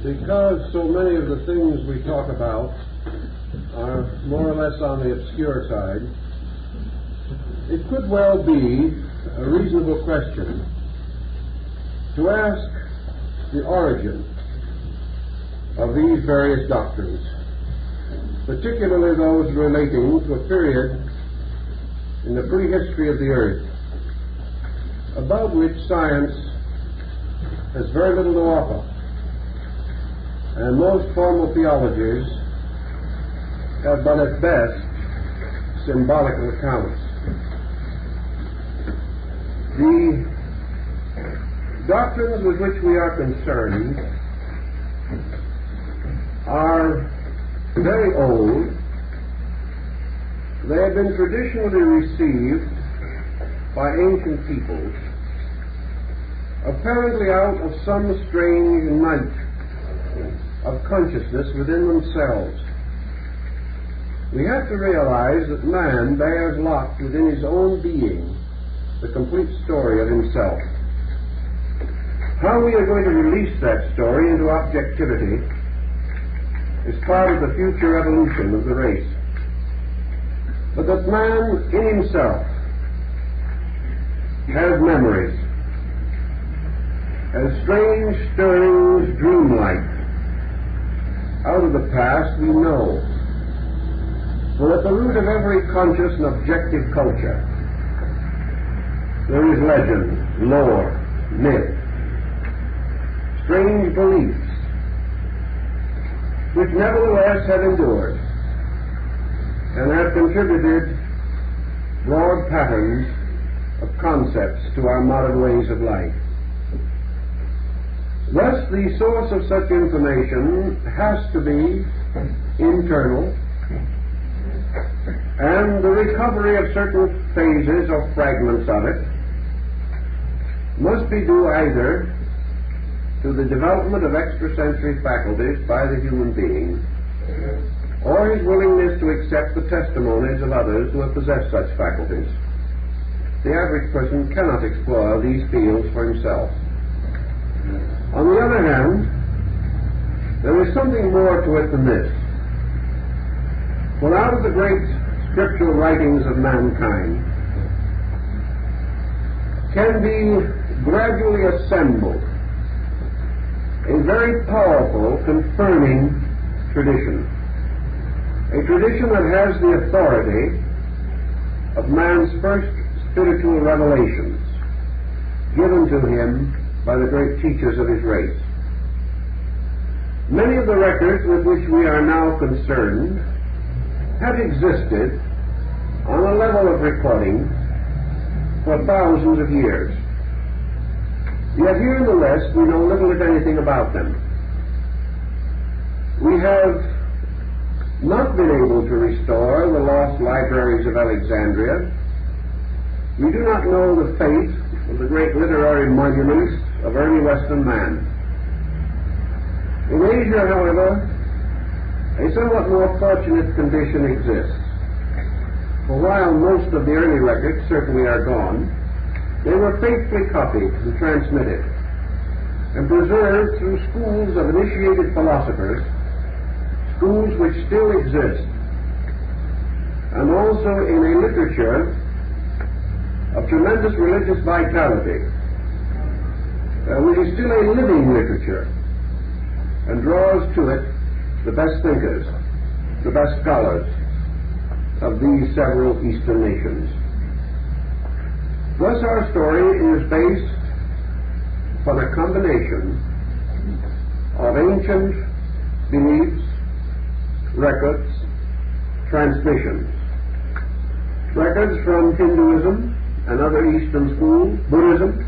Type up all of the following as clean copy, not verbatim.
Because so many of the things we talk about are more or less on the obscure side, it could well be a reasonable question to ask the origin of these various doctrines, particularly those relating to a period in the prehistory of the earth, about which science has very little to offer, and most formal theologies have but at best symbolical accounts. The doctrines with which we are concerned are very old. They have been traditionally received by ancient peoples, apparently out of some strange night of consciousness within themselves. We have to realize that man bears locked within his own being the complete story of himself. How we are going to release that story into objectivity is part of the future evolution of the race. But that man in himself has memories, has strange stirrings, dreamlike, out of the past we know. For at the root of every conscious and objective culture there is legend, lore, myth, strange beliefs, which nevertheless have endured and have contributed broad patterns of concepts to our modern ways of life. Thus, the source of such information has to be internal, and the recovery of certain phases or fragments of it must be due either to the development of extrasensory faculties by the human being, or his willingness to accept the testimonies of others who have possessed such faculties. The average person cannot explore these fields for himself. On the other hand, there is something more to it than this. For out of the great scriptural writings of mankind can be gradually assembled a very powerful confirming tradition, a tradition that has the authority of man's first spiritual revelations given to him by the great teachers of his race. Many of the records with which we are now concerned have existed on a level of recording for thousands of years. Yet here in the West we know little if anything about them. We have not been able to restore the lost libraries of Alexandria. We do not know the fate of the great literary monuments of early Western man. In Asia, however, a somewhat more fortunate condition exists. For while most of the early records certainly are gone, they were faithfully copied and transmitted and preserved through schools of initiated philosophers, schools which still exist, and also in a literature of tremendous religious vitality, which is still a living literature and draws to it the best thinkers, the best scholars of these several Eastern nations. Thus our story is based upon a combination of ancient beliefs, records, transmissions. Records from Hinduism and other Eastern schools, Buddhism,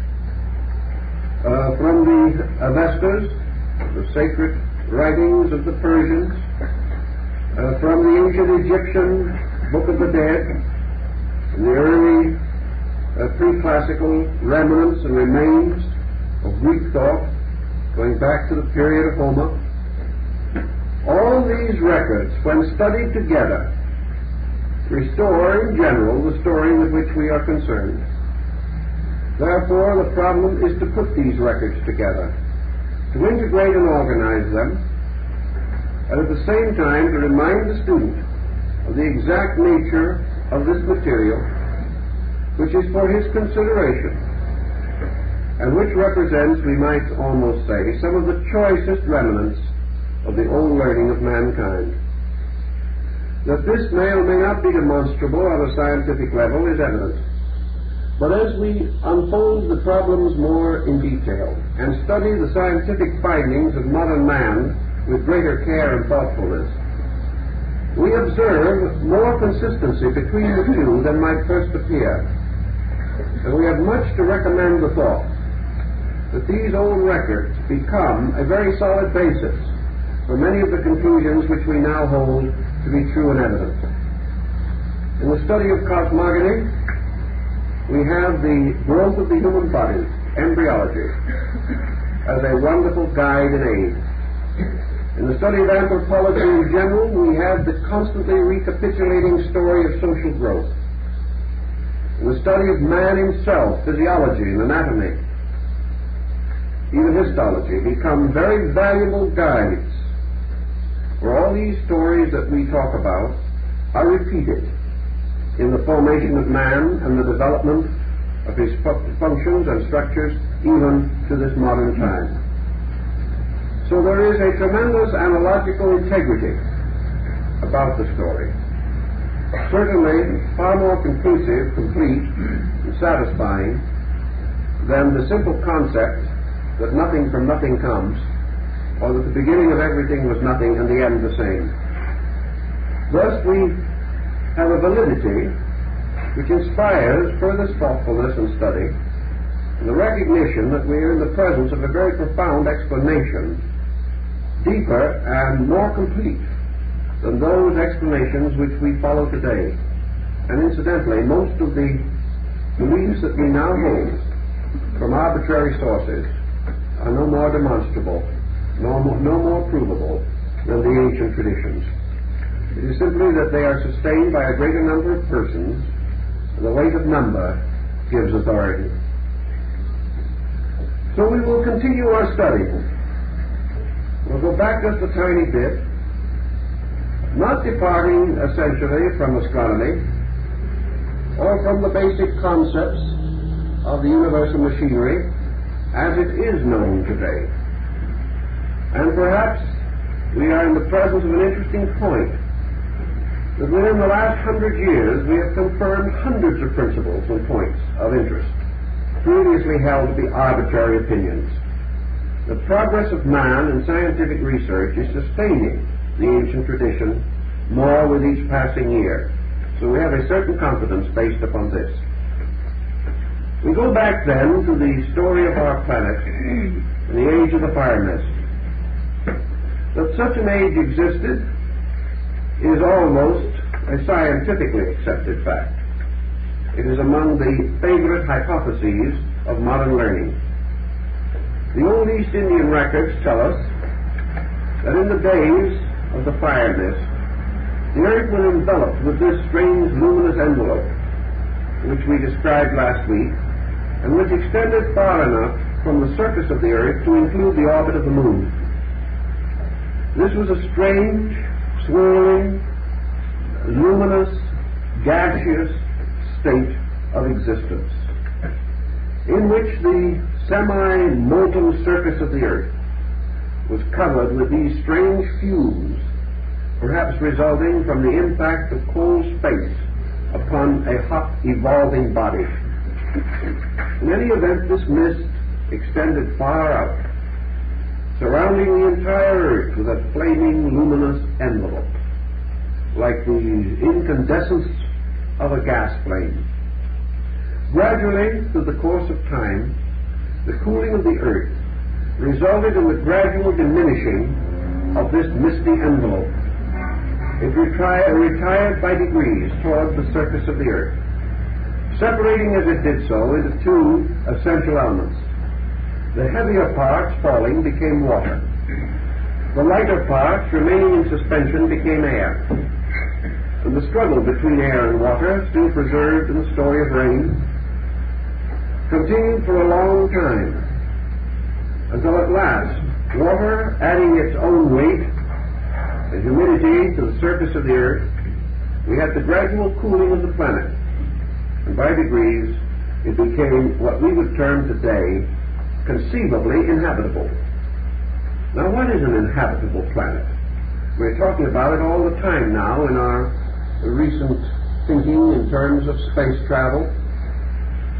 from the Avestas, the sacred writings of the Persians, from the ancient Egyptian Book of the Dead, and the early pre-classical remnants and remains of Greek thought, going back to the period of Homer. All these records, when studied together, restore in general the story with which we are concerned. Therefore, the problem is to put these records together to integrate and organize them, and at the same time to remind the student of the exact nature of this material, which is for his consideration, and which represents, we might almost say, some of the choicest remnants of the old learning of mankind. That this may or may not be demonstrable on a scientific level is evident. But as we unfold the problems more in detail and study the scientific findings of modern man with greater care and thoughtfulness, we observe more consistency between the two than might first appear. And we have much to recommend the thought that these old records become a very solid basis for many of the conclusions which we now hold to be true and evident. In the study of cosmogony, we have the growth of the human body, embryology, as a wonderful guide and aid. In the study of anthropology in general, we have the constantly recapitulating story of social growth. In the study of man himself, physiology and anatomy, even histology, become very valuable guides, for all these stories that we talk about are repeated in the formation of man and the development of his functions and structures even to this modern time. So there is a tremendous analogical integrity about the story. Certainly far more conclusive, complete, and satisfying than the simple concept that nothing from nothing comes, or that the beginning of everything was nothing and the end the same. Thus we have a validity which inspires further thoughtfulness and study, and the recognition that we are in the presence of a very profound explanation, deeper and more complete than those explanations which we follow today. And incidentally, most of the beliefs that we now hold from arbitrary sources are no more demonstrable, no more provable than the ancient traditions. It is simply that they are sustained by a greater number of persons, and the weight of number gives authority. So we will continue our study. We'll go back just a tiny bit, not departing essentially from astronomy or from the basic concepts of the universal machinery as it is known today. And perhaps we are in the presence of an interesting point, that within the last 100 years we have confirmed hundreds of principles and points of interest previously held to be arbitrary opinions. The progress of man in scientific research is sustaining the ancient tradition more with each passing year. So we have a certain confidence based upon this. We go back then to the story of our planet in the age of the fire mist. That such an age existed is almost a scientifically accepted fact. It is among the favorite hypotheses of modern learning. The old East Indian records tell us that in the days of the fire mist, the earth was enveloped with this strange luminous envelope, which we described last week, and which extended far enough from the surface of the earth to include the orbit of the moon. This was a strange, swirling, luminous, gaseous state of existence, in which the semi-molten surface of the earth was covered with these strange fumes, perhaps resulting from the impact of cold space upon a hot, evolving body. In any event, this mist extended far out, surrounding the entire earth with a flaming, luminous envelope, like the incandescence of a gas flame. Gradually, through the course of time, the cooling of the earth resulted in the gradual diminishing of this misty envelope. It retired by degrees towards the surface of the earth, separating as it did so into two essential elements. The heavier parts falling became water. The lighter parts remaining in suspension became air. And the struggle between air and water, still preserved in the story of rain, continued for a long time, until at last water adding its own weight and humidity to the surface of the earth, we had the gradual cooling of the planet, and by degrees it became what we would term today conceivably inhabitable. Now, what is an inhabitable planet? We're talking about it all the time now in our recent thinking in terms of space travel.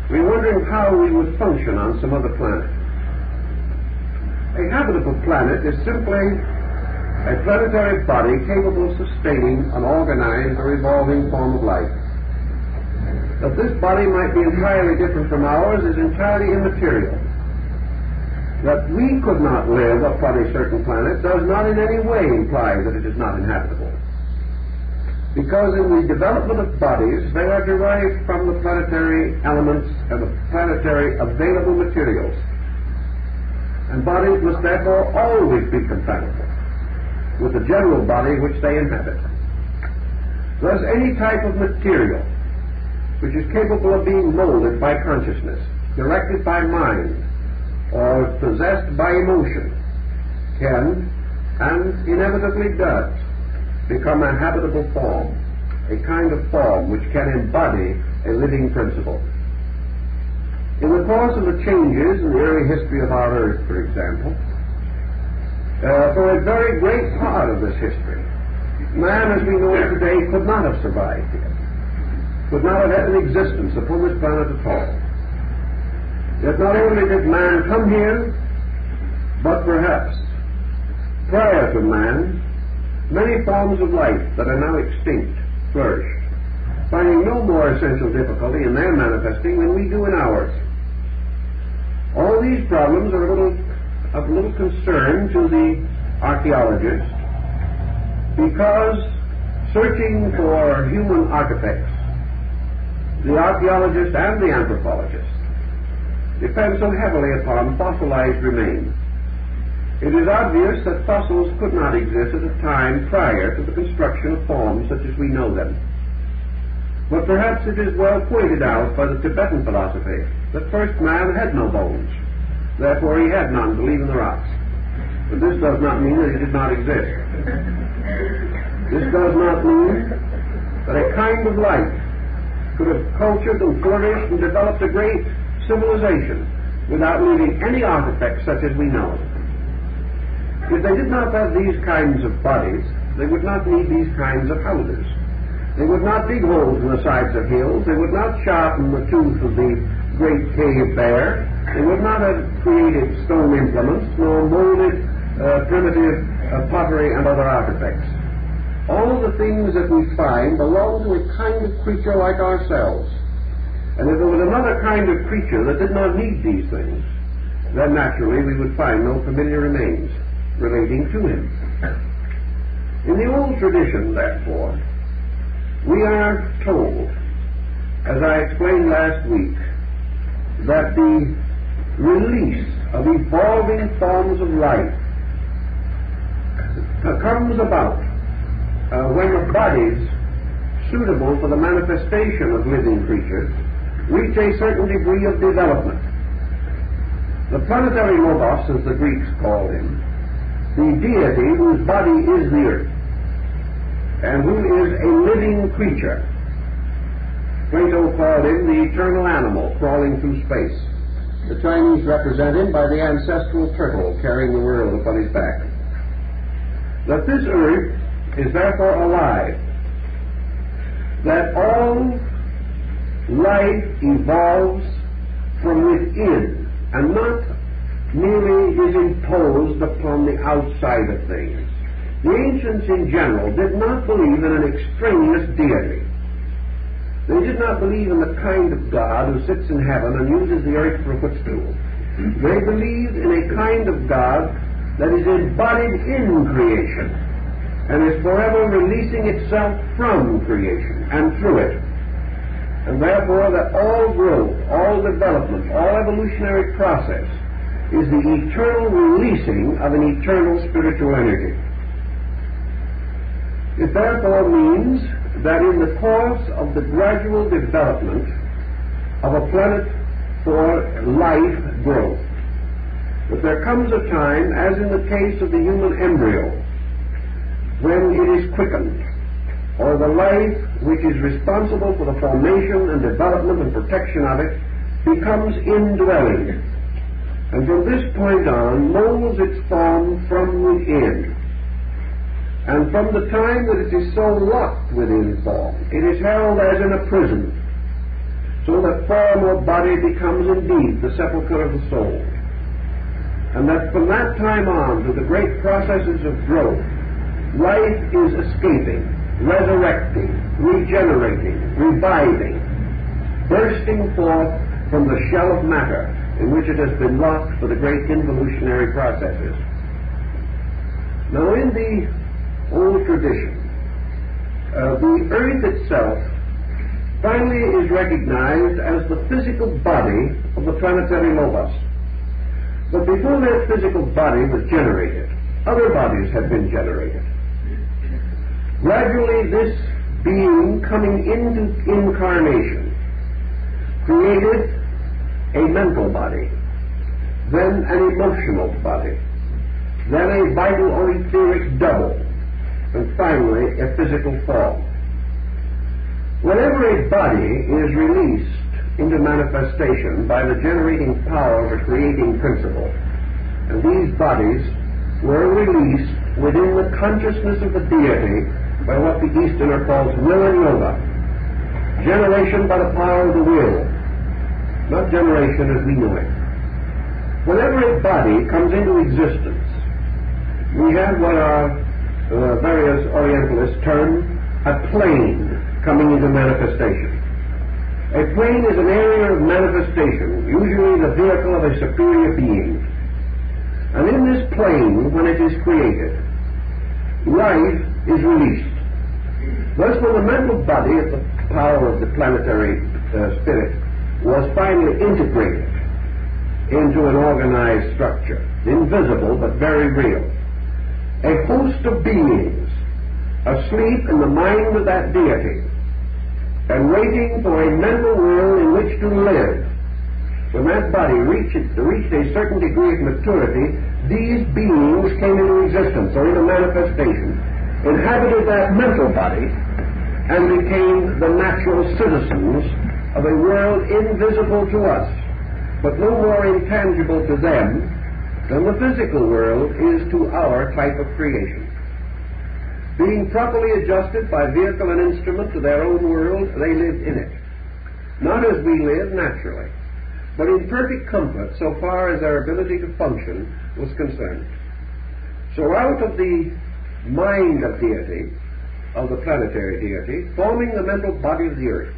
We're wondering how we would function on some other planet. A habitable planet is simply a planetary body capable of sustaining an organized or evolving form of life. That this body might be entirely different from ours is entirely immaterial. That we could not live upon a certain planet does not in any way imply that it is not inhabitable. Because in the development of bodies, they are derived from the planetary elements and the planetary available materials. And bodies must therefore always be compatible with the general body which they inhabit. Thus, any type of material which is capable of being molded by consciousness, directed by mind, or possessed by emotion, can, and inevitably does, become a habitable form, a kind of form which can embody a living principle. In the course of the changes in the early history of our Earth, for example, for a very great part of this history, man as we know it today could not have survived here, could not have had an existence upon this planet at all. Yet not only did man come here, but perhaps prior to man, many forms of life that are now extinct flourished, finding no more essential difficulty in their manifesting than we do in ours. All these problems are of little concern to the archaeologist, because searching for human artifacts, the archaeologist and the anthropologist depend so heavily upon fossilized remains. It is obvious that fossils could not exist at a time prior to the construction of forms such as we know them. But perhaps it is well pointed out by the Tibetan philosophy that first man had no bones, therefore he had none to leave in the rocks. But this does not mean that he did not exist. This does not mean that a kind of life could have cultured and flourished and developed a great civilization without leaving any artifacts such as we know. If they did not have these kinds of bodies, they would not need these kinds of houses. They would not dig holes in the sides of hills. They would not sharpen the tooth of the great cave bear. They would not have created stone implements, nor molded primitive pottery and other artifacts. All the things that we find belong to a kind of creature like ourselves. And if there was another kind of creature that did not need these things, then naturally we would find no familiar remains relating to him. In the old tradition, therefore, we are told, as I explained last week, that the release of evolving forms of life comes about when the bodies suitable for the manifestation of living creatures reach a certain degree of development. The planetary logos, as the Greeks called him, the deity whose body is the earth, and who is a living creature. Plato called him the eternal animal crawling through space. The Chinese represent him by the ancestral turtle carrying the world upon his back. That this earth is therefore alive, that all life evolves from within and not merely is imposed upon the outside of things. The ancients in general did not believe in an extraneous deity. They did not believe in the kind of God who sits in heaven and uses the earth for a footstool. They believed in a kind of God that is embodied in creation and is forever releasing itself from creation and through it. And therefore that all growth, all development, all evolutionary process is the eternal releasing of an eternal spiritual energy. It therefore means that in the course of the gradual development of a planet for life growth, But there comes a time, as in the case of the human embryo, when it is quickened, or the life which is responsible for the formation and development and protection of it becomes indwelling, and from this point on molds its form from within. And from the time that it is so locked within form, it is held as in a prison, so that form or body becomes indeed the sepulchre of the soul. And that from that time on to the great processes of growth, life is escaping, resurrecting, regenerating, reviving, bursting forth from the shell of matter in which it has been locked for the great involutionary processes. Now, in the old tradition, the earth itself finally is recognized as the physical body of the planetary logos. But before that physical body was generated, other bodies had been generated. Gradually, this being coming into incarnation created a mental body, then an emotional body, then a vital or etheric double, and finally a physical form. Whenever a body is released into manifestation by the generating power of a creating principle, and these bodies were released within the consciousness of the deity by what the Easterner calls will and yoga, generation by the power of the will, not generation as we know it. Whenever a body comes into existence, we have what our various Orientalists term a plane coming into manifestation. A plane is an area of manifestation, usually the vehicle of a superior being. And in this plane, when it is created, life is released. Thus, when the mental body of the power of the planetary spirit was finally integrated into an organized structure, invisible but very real, a host of beings asleep in the mind of that deity and waiting for a mental world in which to live. When that body reached a certain degree of maturity, these beings came into existence or into manifestation, inhabited that mental body, and became the natural citizens of a world invisible to us, but no more intangible to them than the physical world is to our type of creation. Being properly adjusted by vehicle and instrument to their own world, they lived in it. Not as we live naturally, but in perfect comfort so far as their ability to function was concerned. So out of the mind of deity, of the planetary deity, forming the mental body of the earth,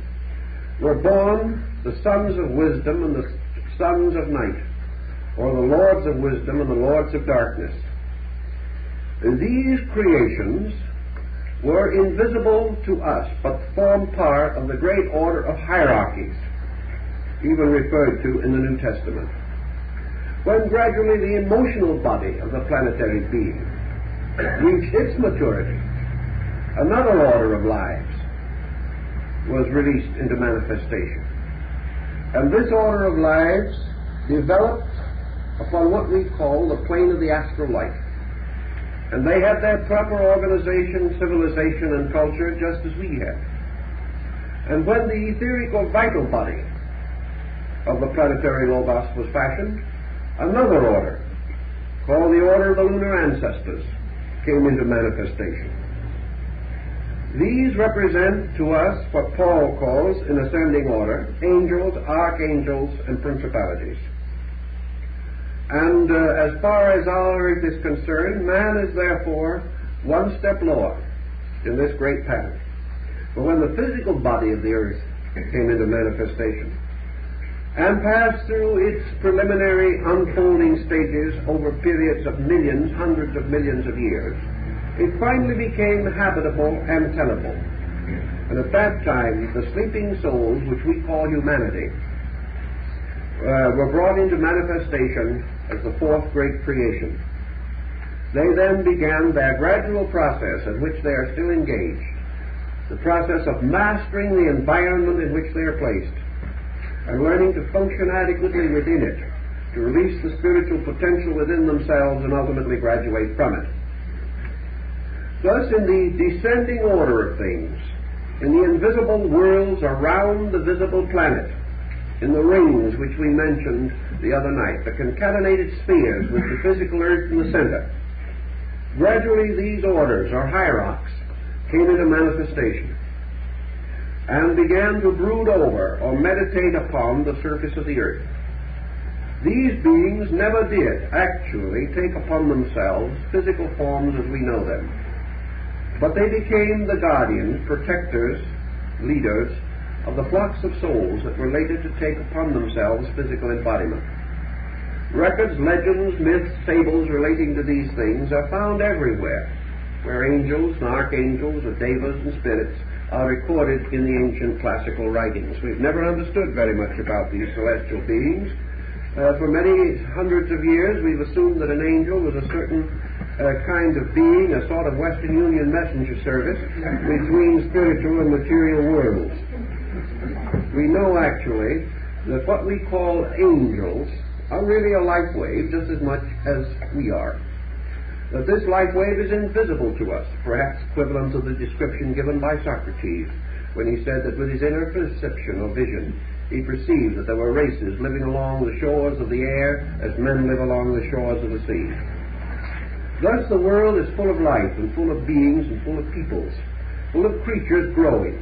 were born the sons of wisdom and the sons of night, or the lords of wisdom and the lords of darkness. These creations were invisible to us, but formed part of the great order of hierarchies, even referred to in the New Testament. When gradually the emotional body of the planetary being reached its maturity, another order of lives was released into manifestation. And this order of lives developed upon what we call the plane of the astral light. And they had their proper organization, civilization, and culture just as we had. And when the etheric or vital body of the planetary logos was fashioned, another order, called the order of the lunar ancestors, came into manifestation. These represent to us what Paul calls, in ascending order, angels, archangels, and principalities. And as far as our earth is concerned, man is therefore one step lower in this great pattern. But when the physical body of the earth came into manifestation and passed through its preliminary unfolding stages over periods of millions, hundreds of millions of years, it finally became habitable and tenable. And at that time, the sleeping souls, which we call humanity, were brought into manifestation as the fourth great creation. They then began their gradual process in which they are still engaged, the process of mastering the environment in which they are placed and learning to function adequately within it, to release the spiritual potential within themselves and ultimately graduate from it. Thus, in the descending order of things, in the invisible worlds around the visible planet, in the rings which we mentioned the other night, the concatenated spheres with the physical earth in the center, gradually these orders, or hierarchs, came into manifestation and began to brood over or meditate upon the surface of the earth. These beings never did actually take upon themselves physical forms as we know them, but they became the guardians, protectors, leaders of the flocks of souls that were later to take upon themselves physical embodiment. Records, legends, myths, fables relating to these things are found everywhere, where angels and archangels or devas and spirits are recorded in the ancient classical writings. We've never understood very much about these celestial beings. For many hundreds of years we've assumed that an angel was a certain kind of being, a sort of Western Union messenger service between spiritual and material worlds. We know actually that what we call angels are really a light wave just as much as we are. That this light wave is invisible to us, perhaps equivalent to the description given by Socrates when he said that with his inner perception or vision he perceived that there were races living along the shores of the air as men live along the shores of the sea. Thus the world is full of life and full of beings and full of peoples, full of creatures growing.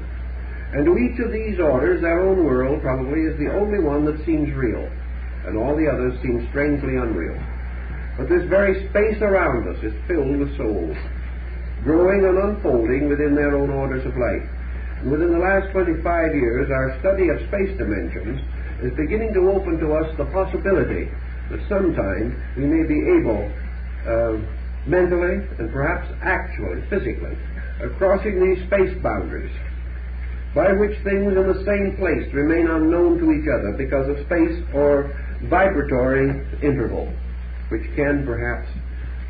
And to each of these orders their own world probably is the only one that seems real, and all the others seem strangely unreal. But this very space around us is filled with souls, growing and unfolding within their own orders of life. And within the last 25 years, our study of space dimensions is beginning to open to us the possibility that sometime we may be able, mentally and perhaps actually, physically, crossing these space boundaries, by which things in the same place remain unknown to each other because of space or vibratory interval, which can perhaps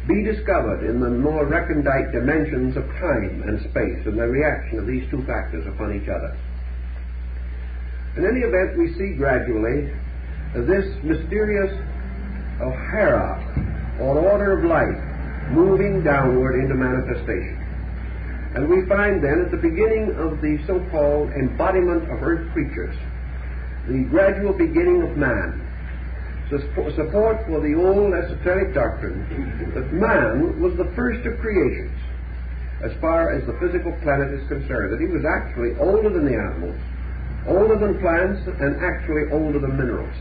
be discovered in the more recondite dimensions of time and space and the reaction of these two factors upon each other. In any event, we see gradually this mysterious hierarchy or order of life moving downward into manifestation. And we find then at the beginning of the so-called embodiment of earth creatures, the gradual beginning of man, support for the old esoteric doctrine that man was the first of creations as far as the physical planet is concerned, that he was actually older than the animals, older than plants, and actually older than minerals.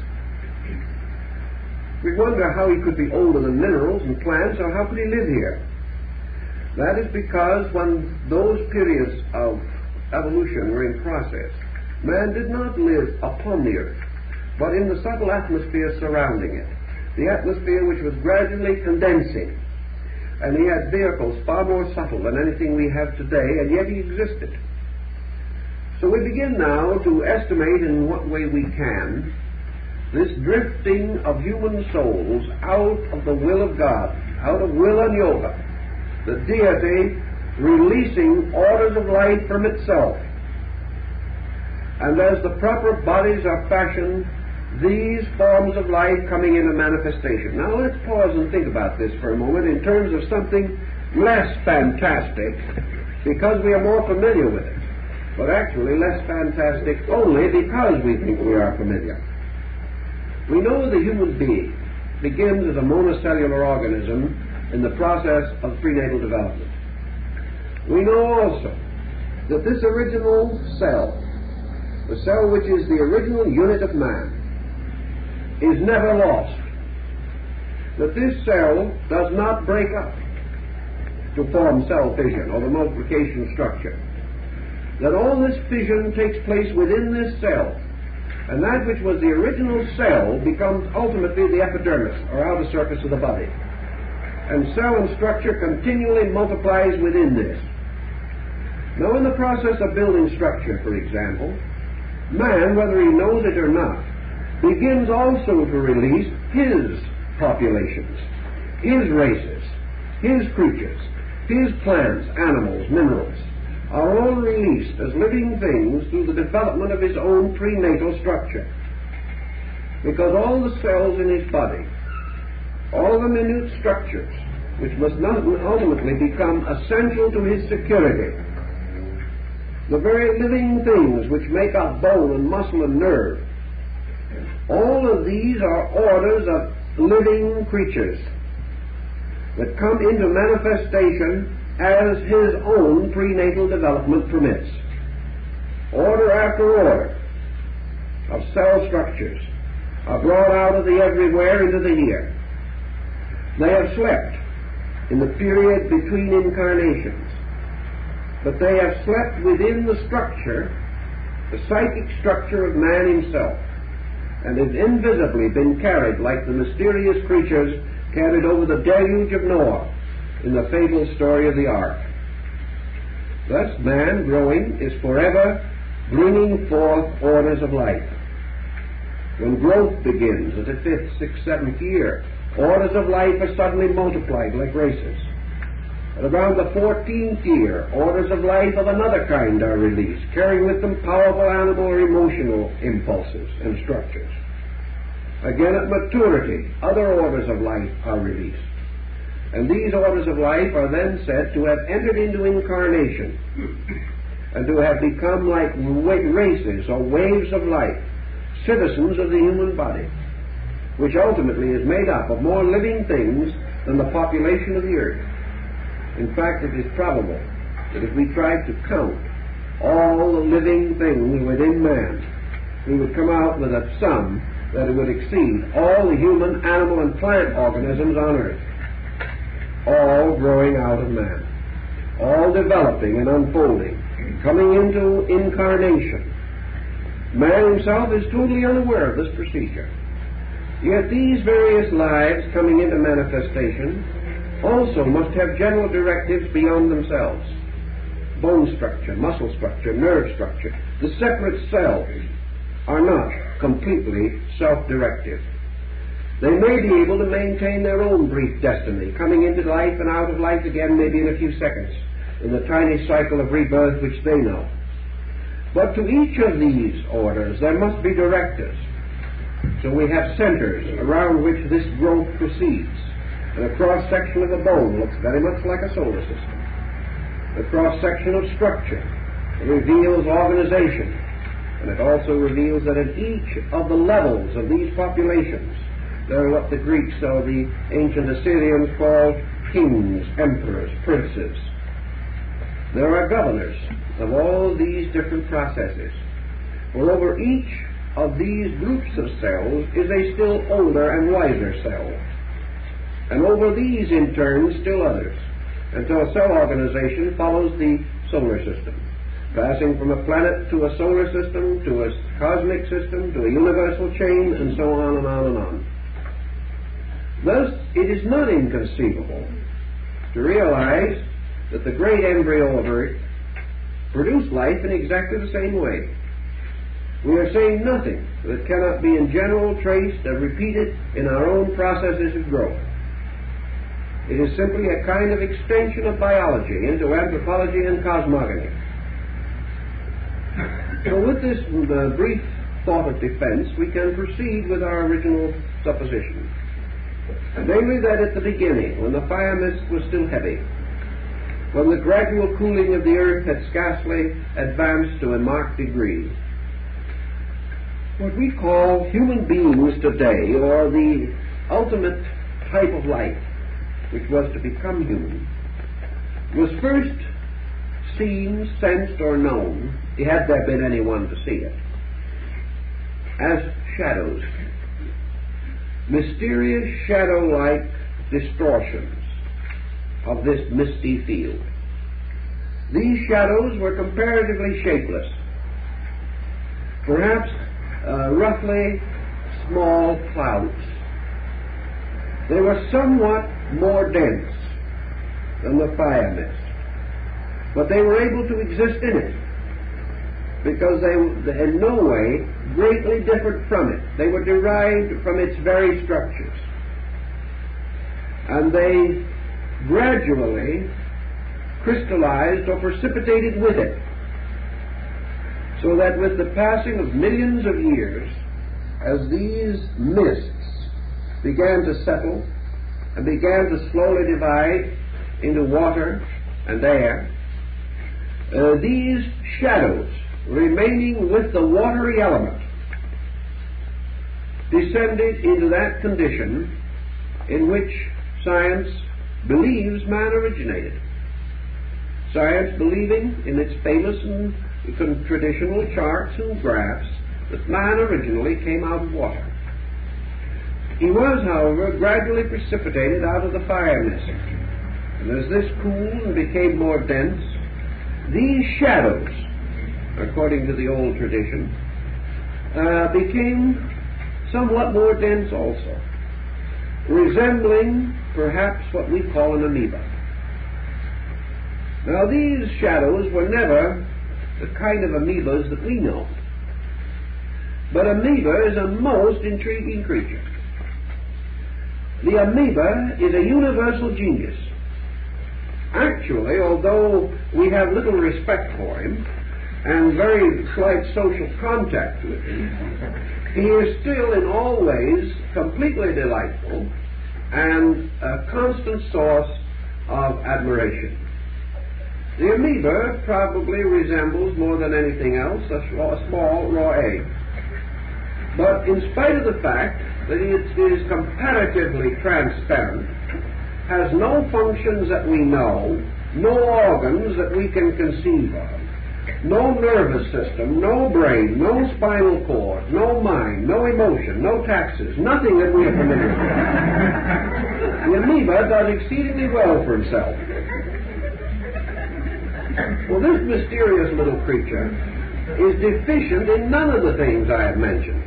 We wonder how he could be older than minerals and plants, or how could he live here? That is because when those periods of evolution were in process, man did not live upon the earth, but in the subtle atmosphere surrounding it, the atmosphere which was gradually condensing. And he had vehicles far more subtle than anything we have today, and yet he existed. So we begin now to estimate in what way we can this drifting of human souls out of the will of God, out of will and yoga, the deity releasing orders of light from itself. And as the proper bodies are fashioned, these forms of life coming into manifestation. Now let's pause and think about this for a moment in terms of something less fantastic, because we are more familiar with it, but actually less fantastic only because we think we are familiar. We know the human being begins as a monocellular organism in the process of prenatal development. We know also that this original cell, the cell which is the original unit of man, is never lost. That this cell does not break up to form cell fission or the multiplication structure. That all this fission takes place within this cell, and that which was the original cell becomes ultimately the epidermis or outer surface of the body. And cell and structure continually multiplies within this. Now in the process of building structure, for example, man, whether he knows it or not, begins also to release his populations, his races, his creatures, his plants, animals, minerals, are all released as living things through the development of his own prenatal structure. because all the cells in his body, all the minute structures, which must not ultimately become essential to his security, the very living things which make up bone and muscle and nerve, all of these are orders of living creatures that come into manifestation as his own prenatal development permits. Order after order of cell structures are brought out of the everywhere into the here. They have slept in the period between incarnations, but they have slept within the structure, the psychic structure of man himself, and have invisibly been carried like the mysterious creatures carried over the deluge of Noah in the fabled story of the ark. Thus man, growing, is forever bringing forth orders of life. When growth begins at the 5th, 6th, 7th year, orders of life are suddenly multiplied like races. At around the 14th year, orders of life of another kind are released, carrying with them powerful animal or emotional impulses and structures. Again, at maturity, other orders of life are released. And these orders of life are then said to have entered into incarnation and to have become like races or waves of life, citizens of the human body, which ultimately is made up of more living things than the population of the earth. In fact, it is probable that if we tried to count all the living things within man, we would come out with a sum that it would exceed all the human, animal, and plant organisms on earth, all growing out of man, all developing and unfolding, coming into incarnation. Man himself is totally unaware of this procedure. Yet these various lives coming into manifestation also must have general directives beyond themselves. Bone structure, muscle structure, nerve structure, the separate cells are not completely self-directive. They may be able to maintain their own brief destiny, coming into life and out of life again maybe in a few seconds, in the tiny cycle of rebirth which they know. But to each of these orders there must be directives. So we have centers around which this growth proceeds. And a cross-section of the bone looks very much like a solar system. The cross-section of structure reveals organization. And it also reveals that at each of the levels of these populations, there are what the Greeks or the ancient Assyrians called kings, emperors, princes. There are governors of all these different processes. For over each of these groups of cells is a still older and wiser cell. And over these, in turn, still others, until cell organization follows the solar system, passing from a planet to a solar system, to a cosmic system, to a universal chain, and so on and on and on. Thus, it is not inconceivable to realize that the great embryo of Earth produced life in exactly the same way. We are saying nothing that cannot be in general traced and repeated in our own processes of growth. It is simply a kind of extension of biology into anthropology and cosmogony. So with this brief thought of defense, we can proceed with our original supposition. Namely that at the beginning, when the fire mist was still heavy, when the gradual cooling of the earth had scarcely advanced to a marked degree, what we call human beings today, or the ultimate type of life, which was to become human, was first seen, sensed, or known, had there been anyone to see it, as shadows, mysterious shadow-like distortions of this misty field. These shadows were comparatively shapeless, perhaps roughly small clouds. They were somewhat more dense than the fire mist, but they were able to exist in it because they in no way greatly differed from it. They were derived from its very structures, and they gradually crystallized or precipitated with it, so that with the passing of millions of years, as these mists began to settle and began to slowly divide into water and air, these shadows remaining with the watery element descended into that condition in which science believes man originated. Science believing in its famous and traditional charts and graphs that man originally came out of water. He was, however, gradually precipitated out of the fire mist. And as this cooled and became more dense, these shadows, according to the old tradition, became somewhat more dense also, resembling perhaps what we call an amoeba. Now these shadows were never the kind of amoebas that we know, but amoeba is a most intriguing creature. The amoeba is a universal genius. Actually, although we have little respect for him and very slight social contact with him, he is still in all ways completely delightful and a constant source of admiration. The amoeba probably resembles more than anything else a small raw egg. But in spite of the fact that it is comparatively transparent, has no functions that we know, no organs that we can conceive of, no nervous system, no brain, no spinal cord, no mind, no emotion, no taxes, nothing that we are familiar with. The amoeba does exceedingly well for himself. Well, this mysterious little creature is deficient in none of the things I have mentioned.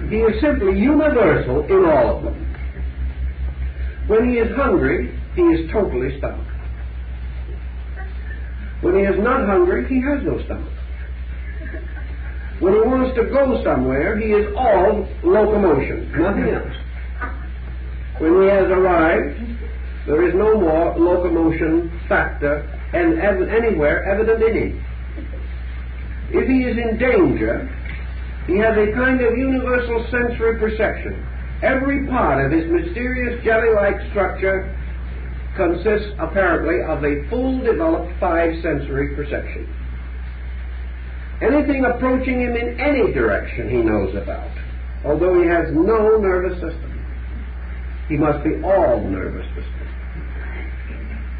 He is simply universal in all of them. When he is hungry, he is totally stomach. When he is not hungry, he has no stomach. When he wants to go somewhere, he is all locomotion, nothing else. When he has arrived, there is no more locomotion factor and anywhere evident in him. If he is in danger, he has a kind of universal sensory perception. Every part of his mysterious jelly-like structure consists apparently of a full developed five-sensory perception. Anything approaching him in any direction he knows about, although he has no nervous system. He must be all nervous system.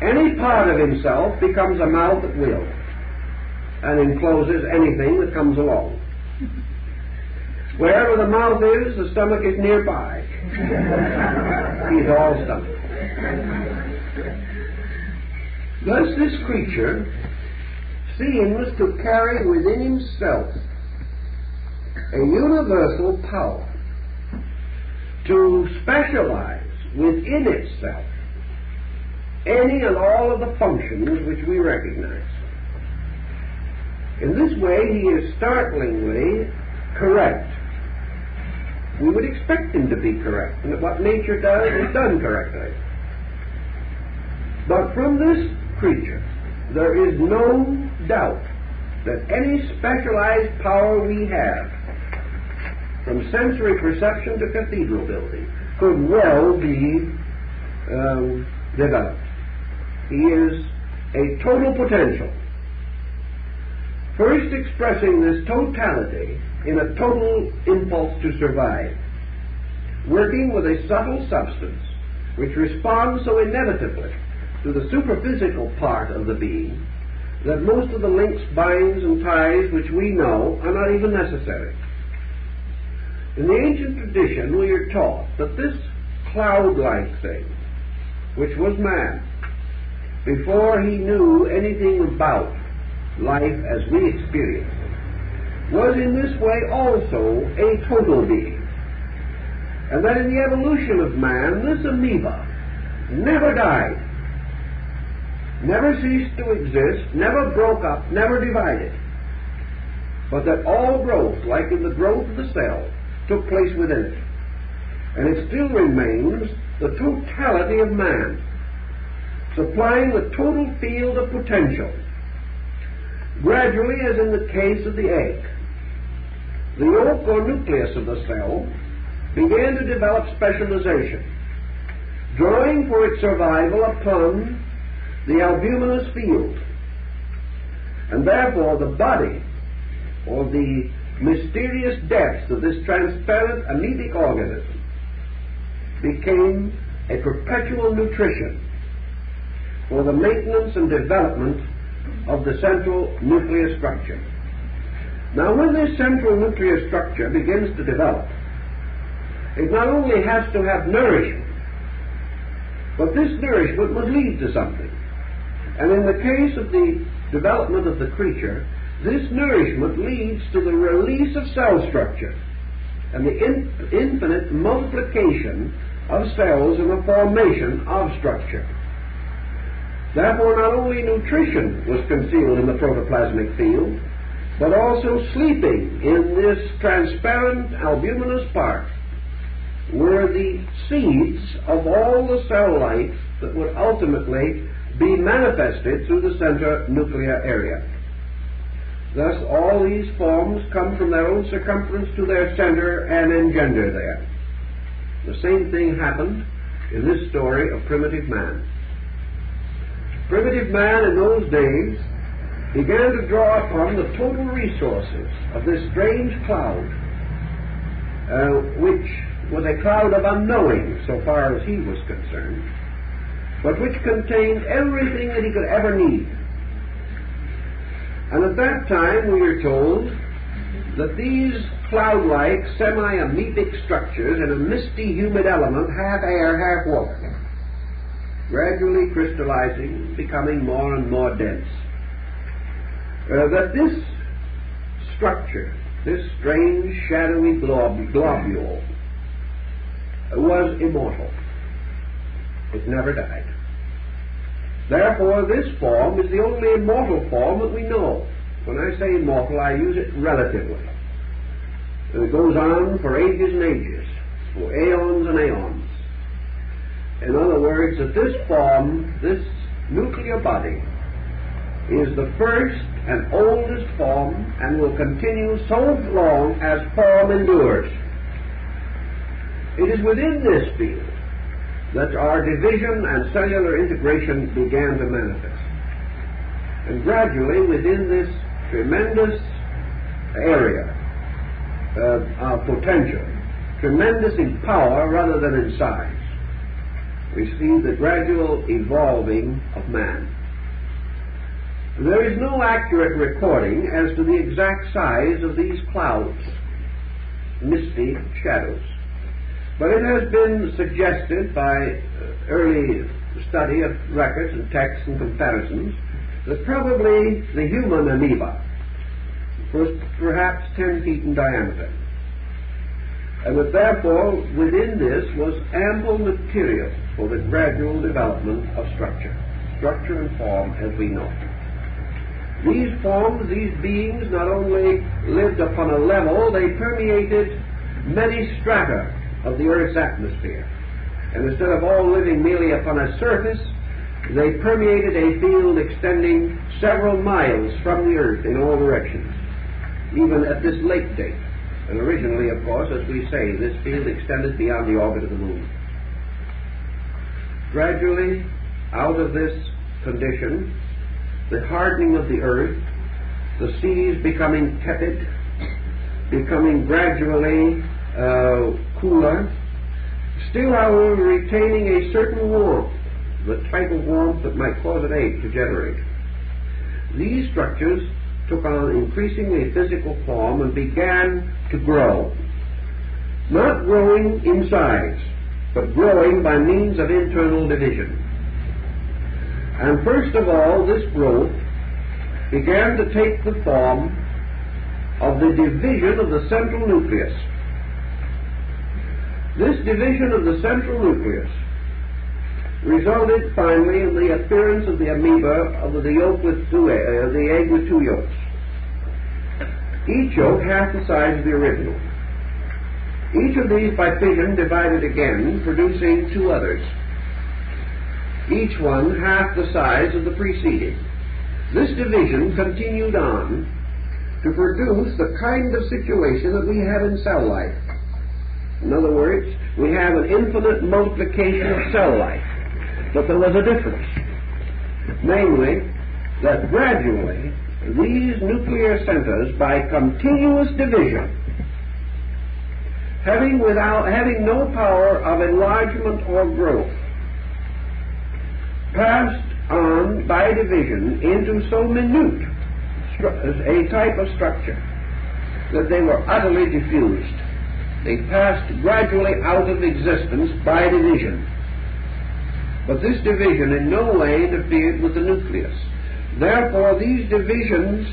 Any part of himself becomes a mouth at will and encloses anything that comes along. Wherever the mouth is, the stomach is nearby. He's all stomach. Thus this creature seems to carry within himself a universal power to specialize within itself any and all of the functions which we recognize. In this way he is startlingly correct. We would expect him to be correct, and what nature does is done correctly. But from this creature there is no doubt that any specialized power we have, from sensory perception to cathedral building, could well be developed. He is a total potential, first expressing this totality in a total impulse to survive, working with a subtle substance which responds so inevitably to the superphysical part of the being that most of the links, binds, and ties which we know are not even necessary. In the ancient tradition we are taught that this cloud-like thing, which was man, before he knew anything about life as we experience it, was in this way also a total being. And that in the evolution of man, this amoeba never died, never ceased to exist, never broke up, never divided, but that all growth, like in the growth of the cell, took place within it. And it still remains the totality of man, supplying the total field of potential. Gradually, as in the case of the egg, the yolk or nucleus of the cell began to develop specialization, drawing for its survival upon the albuminous field. And therefore the body, or the mysterious depths of this transparent amoebic organism, became a perpetual nutrition for the maintenance and development of the central nucleus structure. Now, when this central nucleus structure begins to develop, it not only has to have nourishment, but this nourishment must lead to something. And in the case of the development of the creature, this nourishment leads to the release of cell structure and the infinite multiplication of cells and the formation of structure. Therefore, not only nutrition was concealed in the protoplasmic field, but also sleeping in this transparent albuminous part were the seeds of all the cell life that would ultimately be manifested through the center nuclear area. Thus, all these forms come from their own circumference to their center and engender there. The same thing happened in this story of primitive man. Primitive man in those days began to draw upon the total resources of this strange cloud, which was a cloud of unknowing so far as he was concerned, but which contained everything that he could ever need. And at that time we are told that these cloud-like, semi-amoebic structures in a misty, humid element, half air, half water, gradually crystallizing, becoming more and more dense. That this structure, this strange, shadowy globule, was immortal. It never died. Therefore, this form is the only immortal form that we know. When I say immortal, I use it relatively. And it goes on for ages and ages, for aeons and aeons. In other words, that this form, this nuclear body, is the first and oldest form and will continue so long as form endures. It is within this field that our division and cellular integration began to manifest. And gradually, within this tremendous area of potential, tremendous in power rather than in size, we see the gradual evolving of man. There is no accurate recording as to the exact size of these clouds, misty shadows. But it has been suggested by early study of records and texts and comparisons that probably the human amoeba was perhaps 10 feet in diameter. And that therefore within this was ample material for the gradual development of structure and form as we know. These forms, these beings not only lived upon a level, they permeated many strata of the Earth's atmosphere. And instead of all living merely upon a surface, they permeated a field extending several miles from the Earth in all directions, even at this late date. And originally, of course, as we say, this field extended beyond the orbit of the Moon. Gradually, out of this condition, the hardening of the Earth, the seas becoming tepid, becoming gradually cooler, still, however, retaining a certain warmth, the type of warmth that might cause an egg to generate. These structures took on increasingly physical form and began to grow. Not growing in size, but growing by means of internal division. And first of all, this growth began to take the form of the division of the central nucleus. This division of the central nucleus resulted finally in the appearance of the amoeba of the yolk with the egg with two yolks. Each yolk half the size of the original. Each of these by fission divided again, producing two others, each one half the size of the preceding. This division continued on to produce the kind of situation that we have in cell life. In other words, we have an infinite multiplication of cell life. But there was a difference. Namely, that gradually these nuclear centers, by continuous division, having no power of enlargement or growth, passed on by division into so minute a type of structure that they were utterly diffused. They passed gradually out of existence by division. But this division in no way interfered with the nucleus. Therefore, these divisions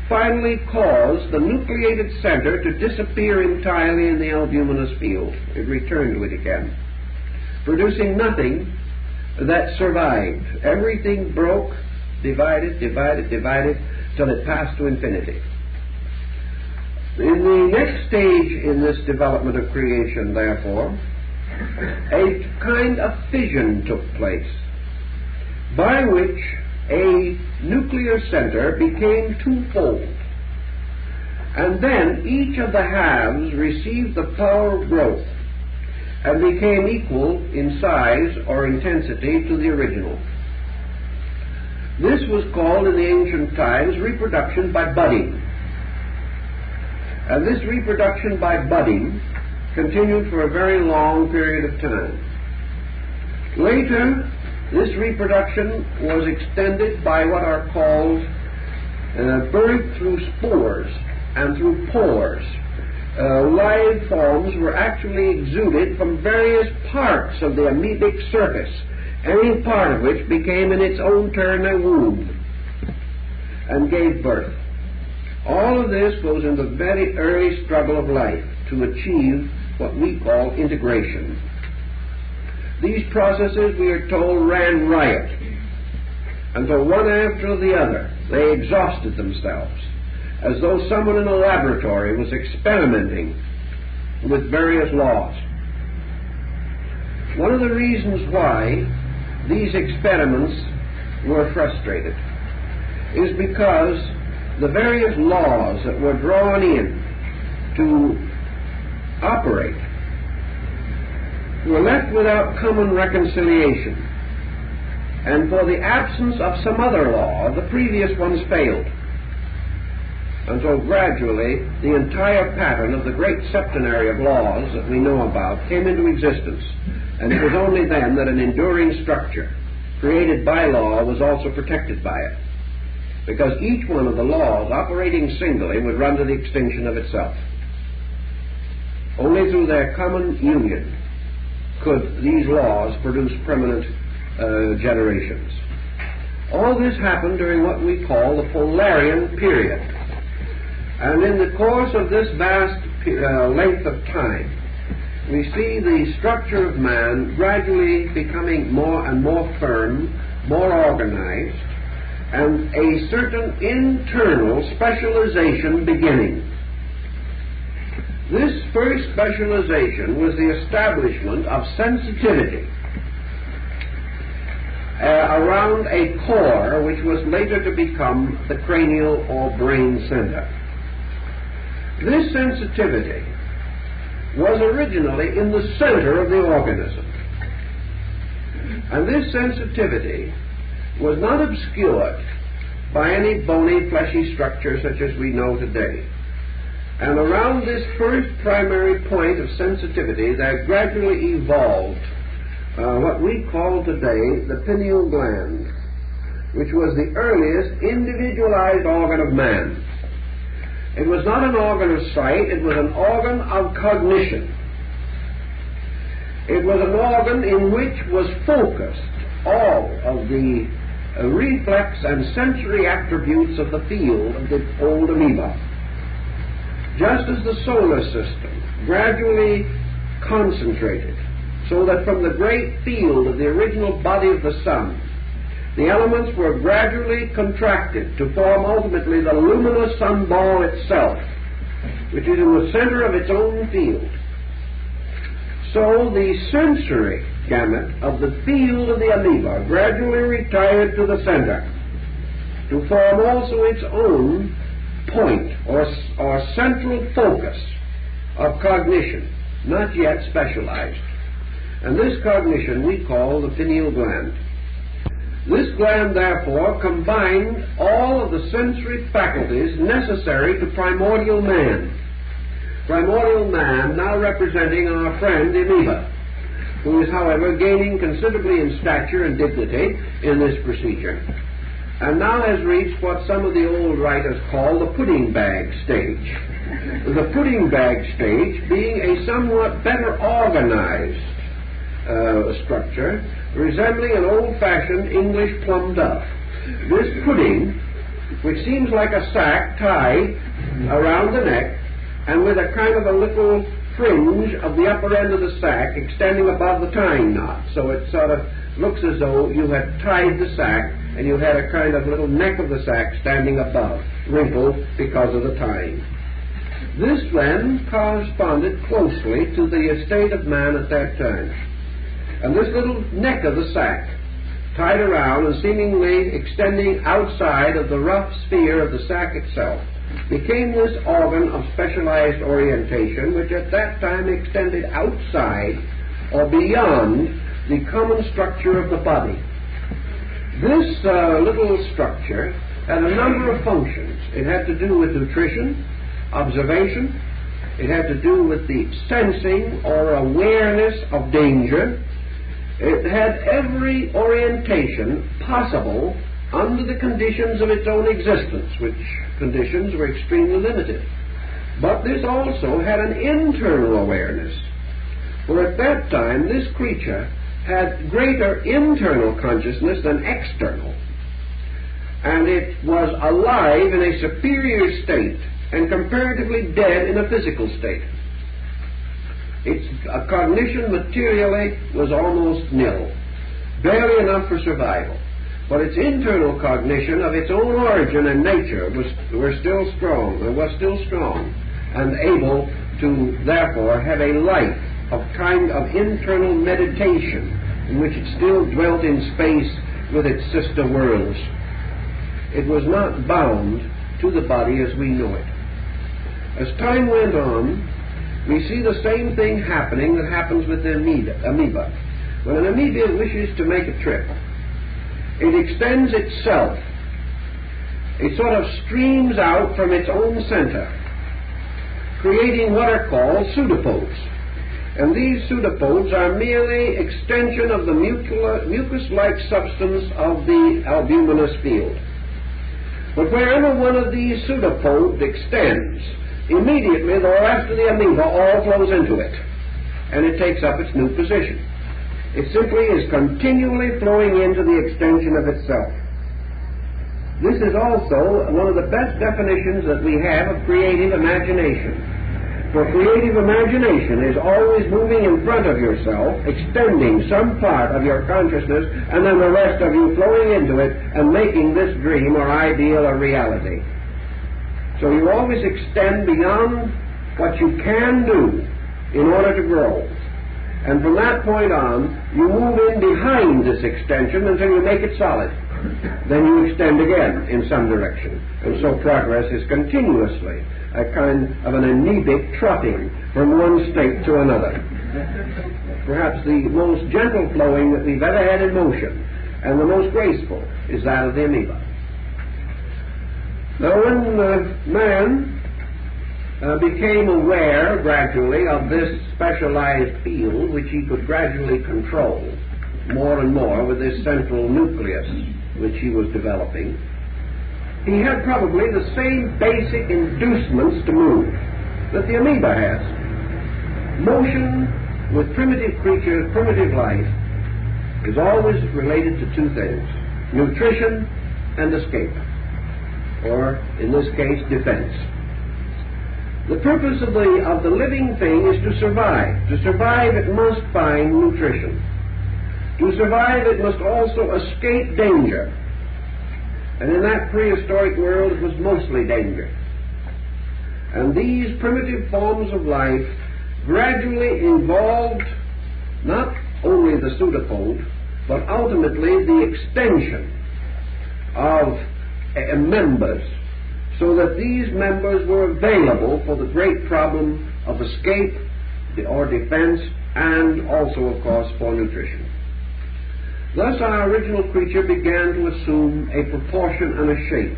finally caused the nucleated center to disappear entirely in the albuminous field. It returned to it again, producing nothing that survived. Everything broke, divided, till it passed to infinity. In the next stage in this development of creation, therefore, a kind of fission took place, by which a nuclear center became twofold, and then each of the halves received the power of growth and became equal in size or intensity to the original. This was called in the ancient times reproduction by budding. And this reproduction by budding continued for a very long period of time. Later, this reproduction was extended by what are called birth through spores and through pores. Live forms were actually exuded from various parts of the amoebic surface, any part of which became in its own turn a womb and gave birth. All of this goes into the very early struggle of life to achieve what we call integration. These processes, we are told, ran riot until one after the other they exhausted themselves, as though someone in a laboratory was experimenting with various laws. One of the reasons why these experiments were frustrated is because the various laws that were drawn in to operate were left without common reconciliation, and for the absence of some other law, the previous ones failed, until gradually the entire pattern of the great septenary of laws that we know about came into existence, and it was only then that an enduring structure created by law was also protected by it, because each one of the laws operating singly would run to the extinction of itself. Only through their common union could these laws produce permanent generations. All this happened during what we call the Polarian period. And in the course of this vast length of time, we see the structure of man gradually becoming more and more firm, more organized, and a certain internal specialization beginning. This first specialization was the establishment of sensitivity around a core which was later to become the cranial or brain center. This sensitivity was originally in the center of the organism. And this sensitivity was not obscured by any bony, fleshy structure such as we know today. And around this first primary point of sensitivity, there gradually evolved what we call today the pineal gland, which was the earliest individualized organ of man. It was not an organ of sight, it was an organ of cognition. It was an organ in which was focused all of the reflex and sensory attributes of the field of the old amoeba. Just as the solar system gradually concentrated, so that from the great field of the original body of the sun, the elements were gradually contracted to form ultimately the luminous sun ball itself, which is in the center of its own field. So the sensory gamut of the field of the amoeba gradually retired to the center to form also its own point or central focus of cognition, not yet specialized. And this cognition we call the pineal gland. This gland, therefore, combined all of the sensory faculties necessary to primordial man. Primordial man now representing our friend the amoeba, who is, however, gaining considerably in stature and dignity in this procedure, and now has reached what some of the old writers call the pudding bag stage. The pudding bag stage being a somewhat better organized structure, resembling an old-fashioned English plum duff. This pudding, which seems like a sack tied around the neck, and with a kind of a little fringe of the upper end of the sack extending above the tying knot, so it sort of looks as though you had tied the sack and you had a kind of little neck of the sack standing above, wrinkled because of the tying. This then corresponded closely to the estate of man at that time. And this little neck of the sack, tied around and seemingly extending outside of the rough sphere of the sack itself, became this organ of specialized orientation, which at that time extended outside or beyond the common structure of the body. This little structure had a number of functions. It had to do with nutrition, observation. It had to do with the sensing or awareness of danger. It had every orientation possible under the conditions of its own existence, which conditions were extremely limited. But this also had an internal awareness, for at that time this creature had greater internal consciousness than external, and it was alive in a superior state and comparatively dead in a physical state. Its cognition materially was almost nil, barely enough for survival. But its internal cognition of its own origin and nature was still strong, and able to therefore have a life of kind of internal meditation in which it still dwelt in space with its sister worlds. It was not bound to the body as we know it. As time went on, we see the same thing happening that happens with the amoeba. When an amoeba wishes to make a trip, it extends itself. It sort of streams out from its own center, creating what are called pseudopods. And these pseudopods are merely extension of the mucus-like substance of the albuminous field. But wherever one of these pseudopods extends, immediately the rest of the amoeba all flows into it, and it takes up its new position. It simply is continually flowing into the extension of itself. This is also one of the best definitions that we have of creative imagination. For creative imagination is always moving in front of yourself, extending some part of your consciousness, and then the rest of you flowing into it and making this dream or ideal a reality. So you always extend beyond what you can do in order to grow. And from that point on, you move in behind this extension until you make it solid. Then you extend again in some direction. And so progress is continuously a kind of an amoebic trotting from one state to another. Perhaps the most gentle flowing that we've ever had in motion, and the most graceful, is that of the amoeba. Now, when man became aware gradually of this specialized field, which he could gradually control more and more with this central nucleus which he was developing, he had probably the same basic inducements to move that the amoeba has. Motion with primitive creatures, primitive life, is always related to two things: nutrition and escape, or in this case, defense. The purpose of the living thing is to survive. To survive, it must find nutrition. To survive, it must also escape danger. And in that prehistoric world, it was mostly danger. And these primitive forms of life gradually involved not only the pseudopod, but ultimately the extension of members, so that these members were available for the great problem of escape or defense, and also, of course, for nutrition. Thus our original creature began to assume a proportion and a shape.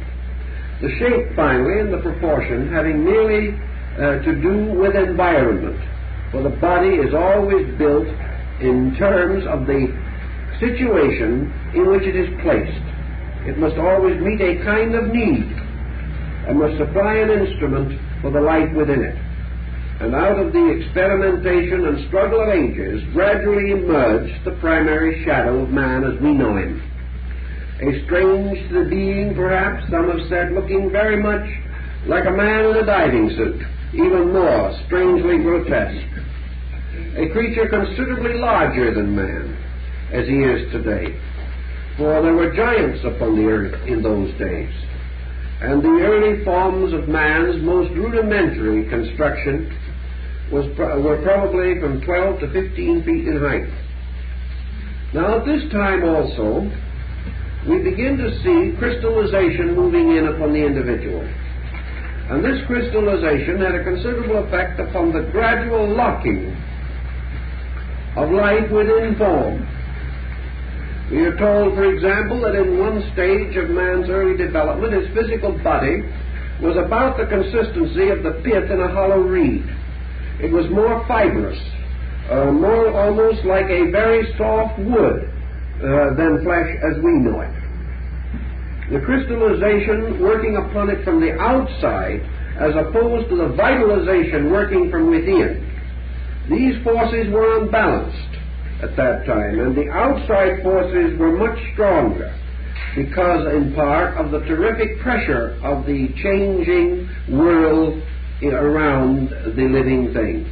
The shape, finally, and the proportion having merely to do with environment, for the body is always built in terms of the situation in which it is placed. It must always meet a kind of need and must supply an instrument for the life within it. And out of the experimentation and struggle of ages gradually emerged the primary shadow of man as we know him. A strange being, perhaps, some have said, looking very much like a man in a diving suit, even more strangely grotesque. A creature considerably larger than man, as he is today. For there were giants upon the earth in those days, and the early forms of man's most rudimentary construction were probably from 12 to 15 feet in height. Now at this time also, we begin to see crystallization moving in upon the individual. And this crystallization had a considerable effect upon the gradual locking of life within form. We are told, for example, that in one stage of man's early development, his physical body was about the consistency of the pith in a hollow reed. It was more fibrous, more almost like a very soft wood than flesh as we know it. The crystallization working upon it from the outside as opposed to the vitalization working from within. These forces were unbalanced at that time, and the outside forces were much stronger because, in part, of the terrific pressure of the changing world around the living thing.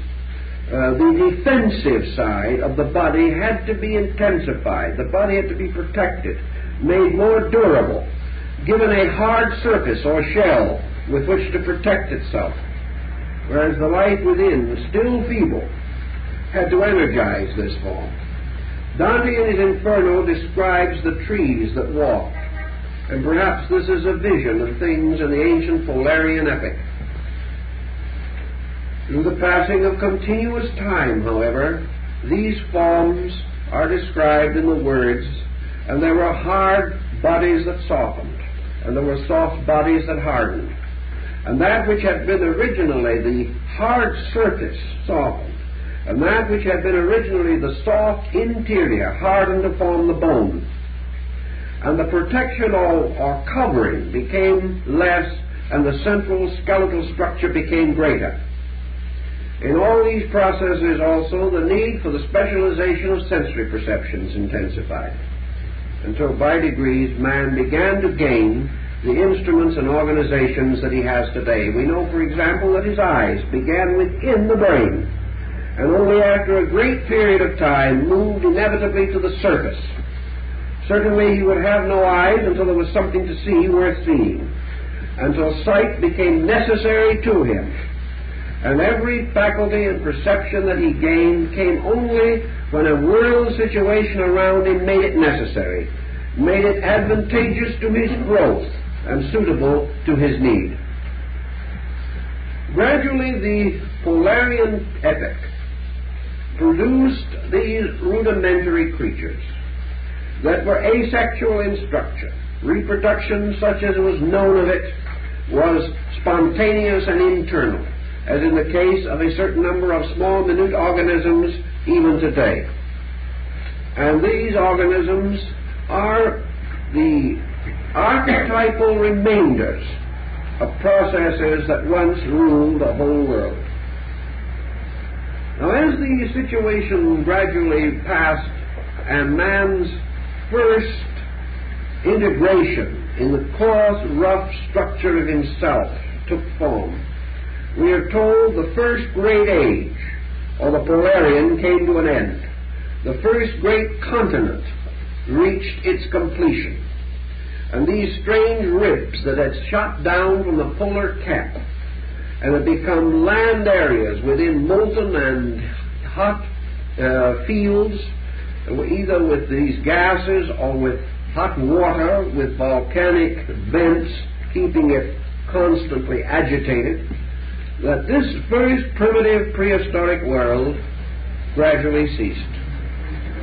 The defensive side of the body had to be intensified. The body had to be protected, made more durable, given a hard surface or shell with which to protect itself, whereas the life within, still feeble, had to energize this form. Dante in his Inferno describes the trees that walk, and perhaps this is a vision of things in the ancient Polarian epic. Through the passing of continuous time, however, these forms are described in the words, and there were hard bodies that softened, and there were soft bodies that hardened. And that which had been originally the hard surface softened, and that which had been originally the soft interior hardened to form the bone. And the protection or covering became less, and the central skeletal structure became greater. In all these processes also, the need for the specialization of sensory perceptions intensified, until by degrees man began to gain the instruments and organizations that he has today. We know, for example, that his eyes began within the brain, and only after a great period of time moved inevitably to the surface. Certainly he would have no eyes until there was something to see worth seeing, until sight became necessary to him. And every faculty and perception that he gained came only when a world situation around him made it necessary, made it advantageous to his growth and suitable to his need. Gradually the Polarian epic produced these rudimentary creatures that were asexual in structure. Reproduction, such as was known of it, was spontaneous and internal, as in the case of a certain number of small, minute organisms even today. And these organisms are the archetypal remainders of processes that once ruled the whole world. Now, as the situation gradually passed and man's first integration in the coarse, rough structure of himself took form, we are told the first great age, or the Polarian, came to an end. The first great continent reached its completion. And these strange ribs that had shot down from the polar cap and had become land areas within molten and hot fields, either with these gases or with hot water, with volcanic vents keeping it constantly agitated, that this first primitive prehistoric world gradually ceased,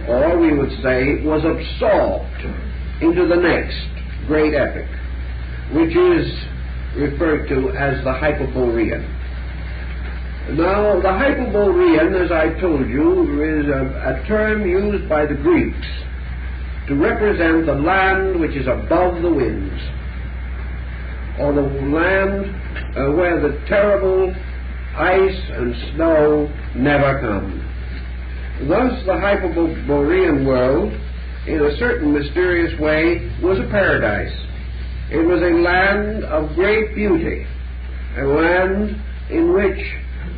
or we would say was absorbed into the next great epoch, which is referred to as the Hyperborean. Now, the Hyperborean, as I told you, is a term used by the Greeks to represent the land which is above the winds, or the land where the terrible ice and snow never come. Thus, the Hyperborean world, in a certain mysterious way, was a paradise. It was a land of great beauty, a land in which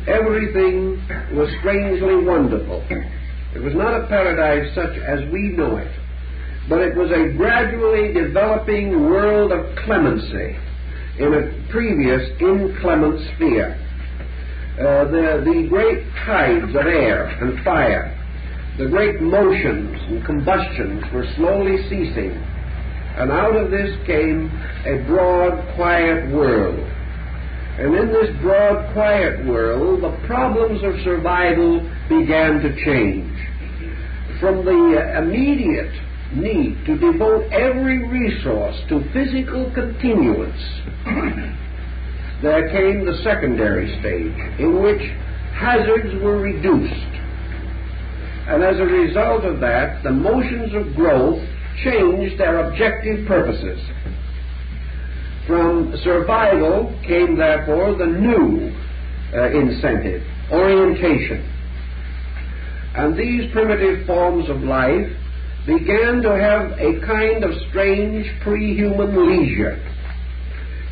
everything was strangely wonderful. It was not a paradise such as we know it, but it was a gradually developing world of clemency in a previous inclement sphere. The great tides of air and fire, the great motions and combustions were slowly ceasing, and out of this came a broad, quiet world. And in this broad, quiet world, the problems of survival began to change. From the immediate need to devote every resource to physical continuance, there came the secondary stage, in which hazards were reduced. And as a result of that, the motions of growth changed their objective purposes. From survival came, therefore, the new incentive, orientation. And these primitive forms of life began to have a kind of strange pre-human leisure,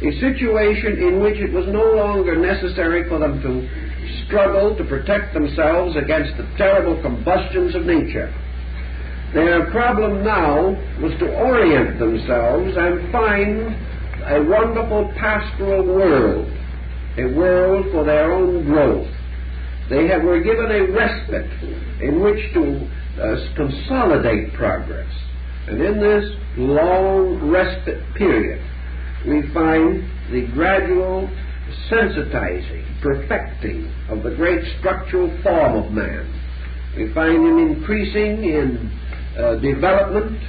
a situation in which it was no longer necessary for them to struggle to protect themselves against the terrible combustions of nature. Their problem now was to orient themselves and find a wonderful pastoral world, a world for their own growth. They were given a respite in which to consolidate progress. And in this long respite period, we find the gradual sensitizing, perfecting of the great structural form of man. We find him increasing in development.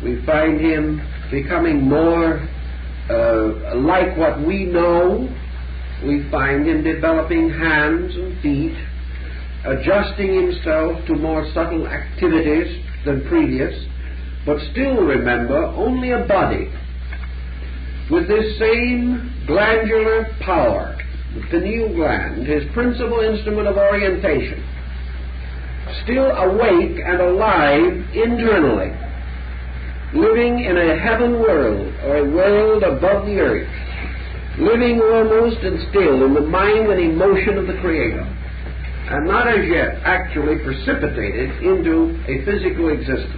We find him becoming more like what we know. We find him developing hands and feet, adjusting himself to more subtle activities than previous, but still, remember, only a body. With this same glandular power, the pineal gland, his principal instrument of orientation, still awake and alive internally, living in a heaven world, or a world above the earth, living almost and still in the mind and emotion of the Creator, and not as yet actually precipitated into a physical existence.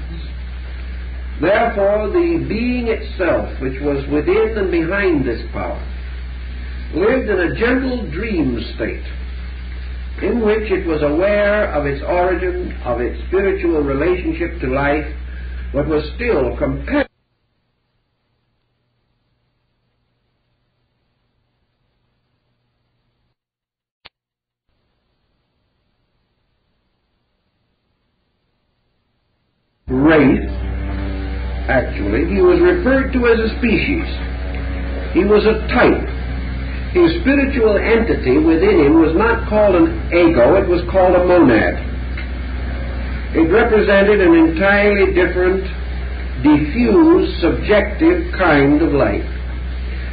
Therefore, the being itself, which was within and behind this power, lived in a gentle dream state, in which it was aware of its origin, of its spiritual relationship to life, but was still compelled race. Actually, he was referred to as a species. He was a type. His spiritual entity within him was not called an ego, it was called a monad. It represented an entirely different, diffuse, subjective kind of life.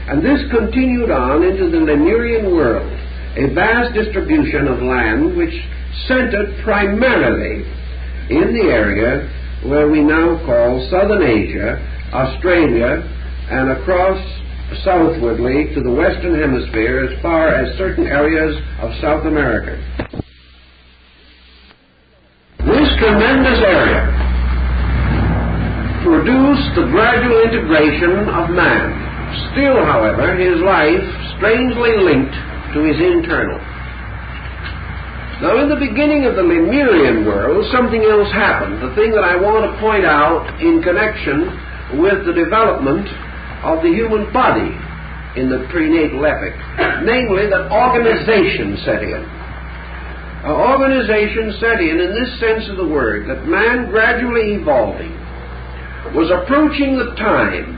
And this continued on into the Lemurian world, a vast distribution of land which centered primarily in the area where we now call Southern Asia, Australia, and across southwardly to the Western Hemisphere as far as certain areas of South America. This tremendous area produced the gradual integration of man. Still, however, his life strangely linked to his internal. Now, in the beginning of the Lemurian world, something else happened, the thing that I want to point out in connection with the development of the human body in the prenatal epoch, namely that organization set in. Organization set in this sense of the word, that man gradually evolving was approaching the time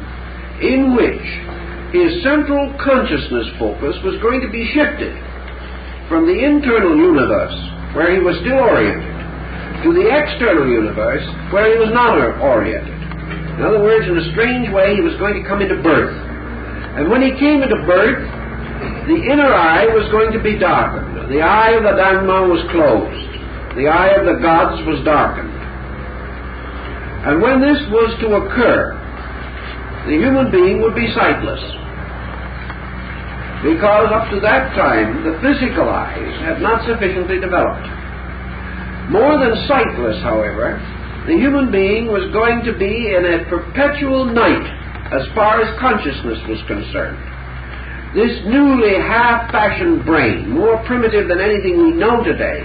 in which his central consciousness focus was going to be shifted from the internal universe, where he was still oriented, to the external universe, where he was not oriented. In other words, in a strange way, he was going to come into birth. And when he came into birth, the inner eye was going to be darkened. The eye of the Dhamma was closed. The eye of the gods was darkened. And when this was to occur, the human being would be sightless. Because up to that time, the physical eyes had not sufficiently developed. More than sightless, however, the human being was going to be in a perpetual night as far as consciousness was concerned. This newly half-fashioned brain, more primitive than anything we know today,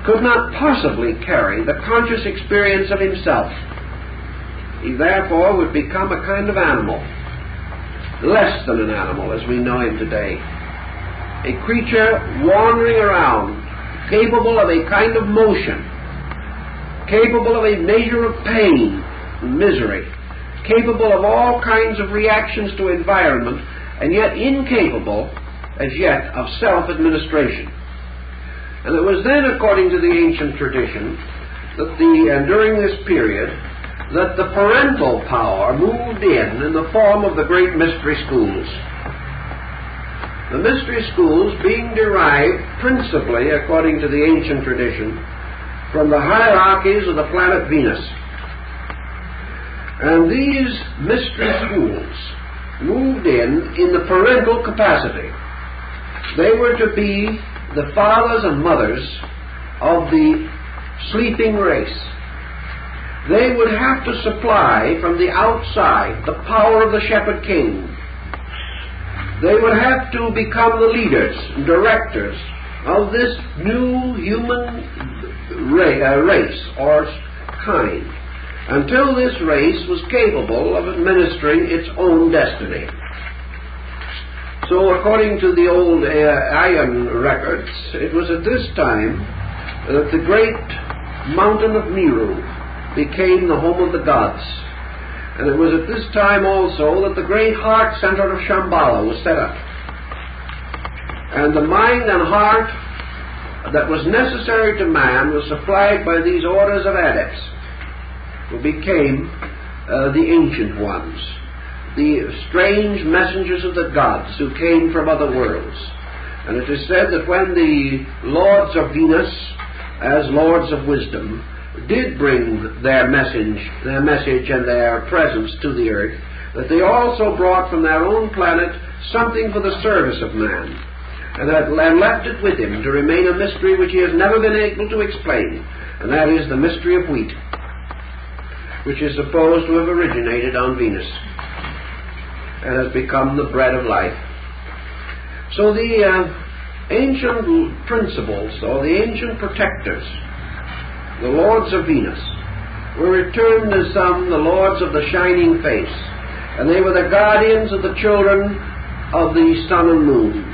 could not possibly carry the conscious experience of himself. He therefore would become a kind of animal, less than an animal as we know him today, a creature wandering around, capable of a kind of motion, capable of a measure of pain and misery, capable of all kinds of reactions to environment, and yet incapable as yet of self-administration. And it was then, according to the ancient tradition, that during this period, that the parental power moved in the form of the great mystery schools. The mystery schools being derived principally, according to the ancient tradition, from the hierarchies of the planet Venus. And these mystery schools moved in the parental capacity. They were to be the fathers and mothers of the sleeping race. They would have to supply from the outside the power of the shepherd king. They would have to become the leaders and directors of this new human race or kind, until this race was capable of administering its own destiny. So according to the old Ayan records, it was at this time that the great mountain of Meru became the home of the gods. And it was at this time also that the great heart center of Shambhala was set up. And the mind and heart that was necessary to man was supplied by these orders of adepts, who became the ancient ones, the strange messengers of the gods who came from other worlds. And it is said that when the lords of Venus, as lords of wisdom, did bring their message and their presence to the earth, that they also brought from their own planet something for the service of man, and had left it with him to remain a mystery which he has never been able to explain, and that is the mystery of wheat, which is supposed to have originated on Venus and has become the bread of life. So the ancient principles, or the ancient protectors, the lords of Venus, were returned as some the lords of the shining face, and they were the guardians of the children of the sun and moon,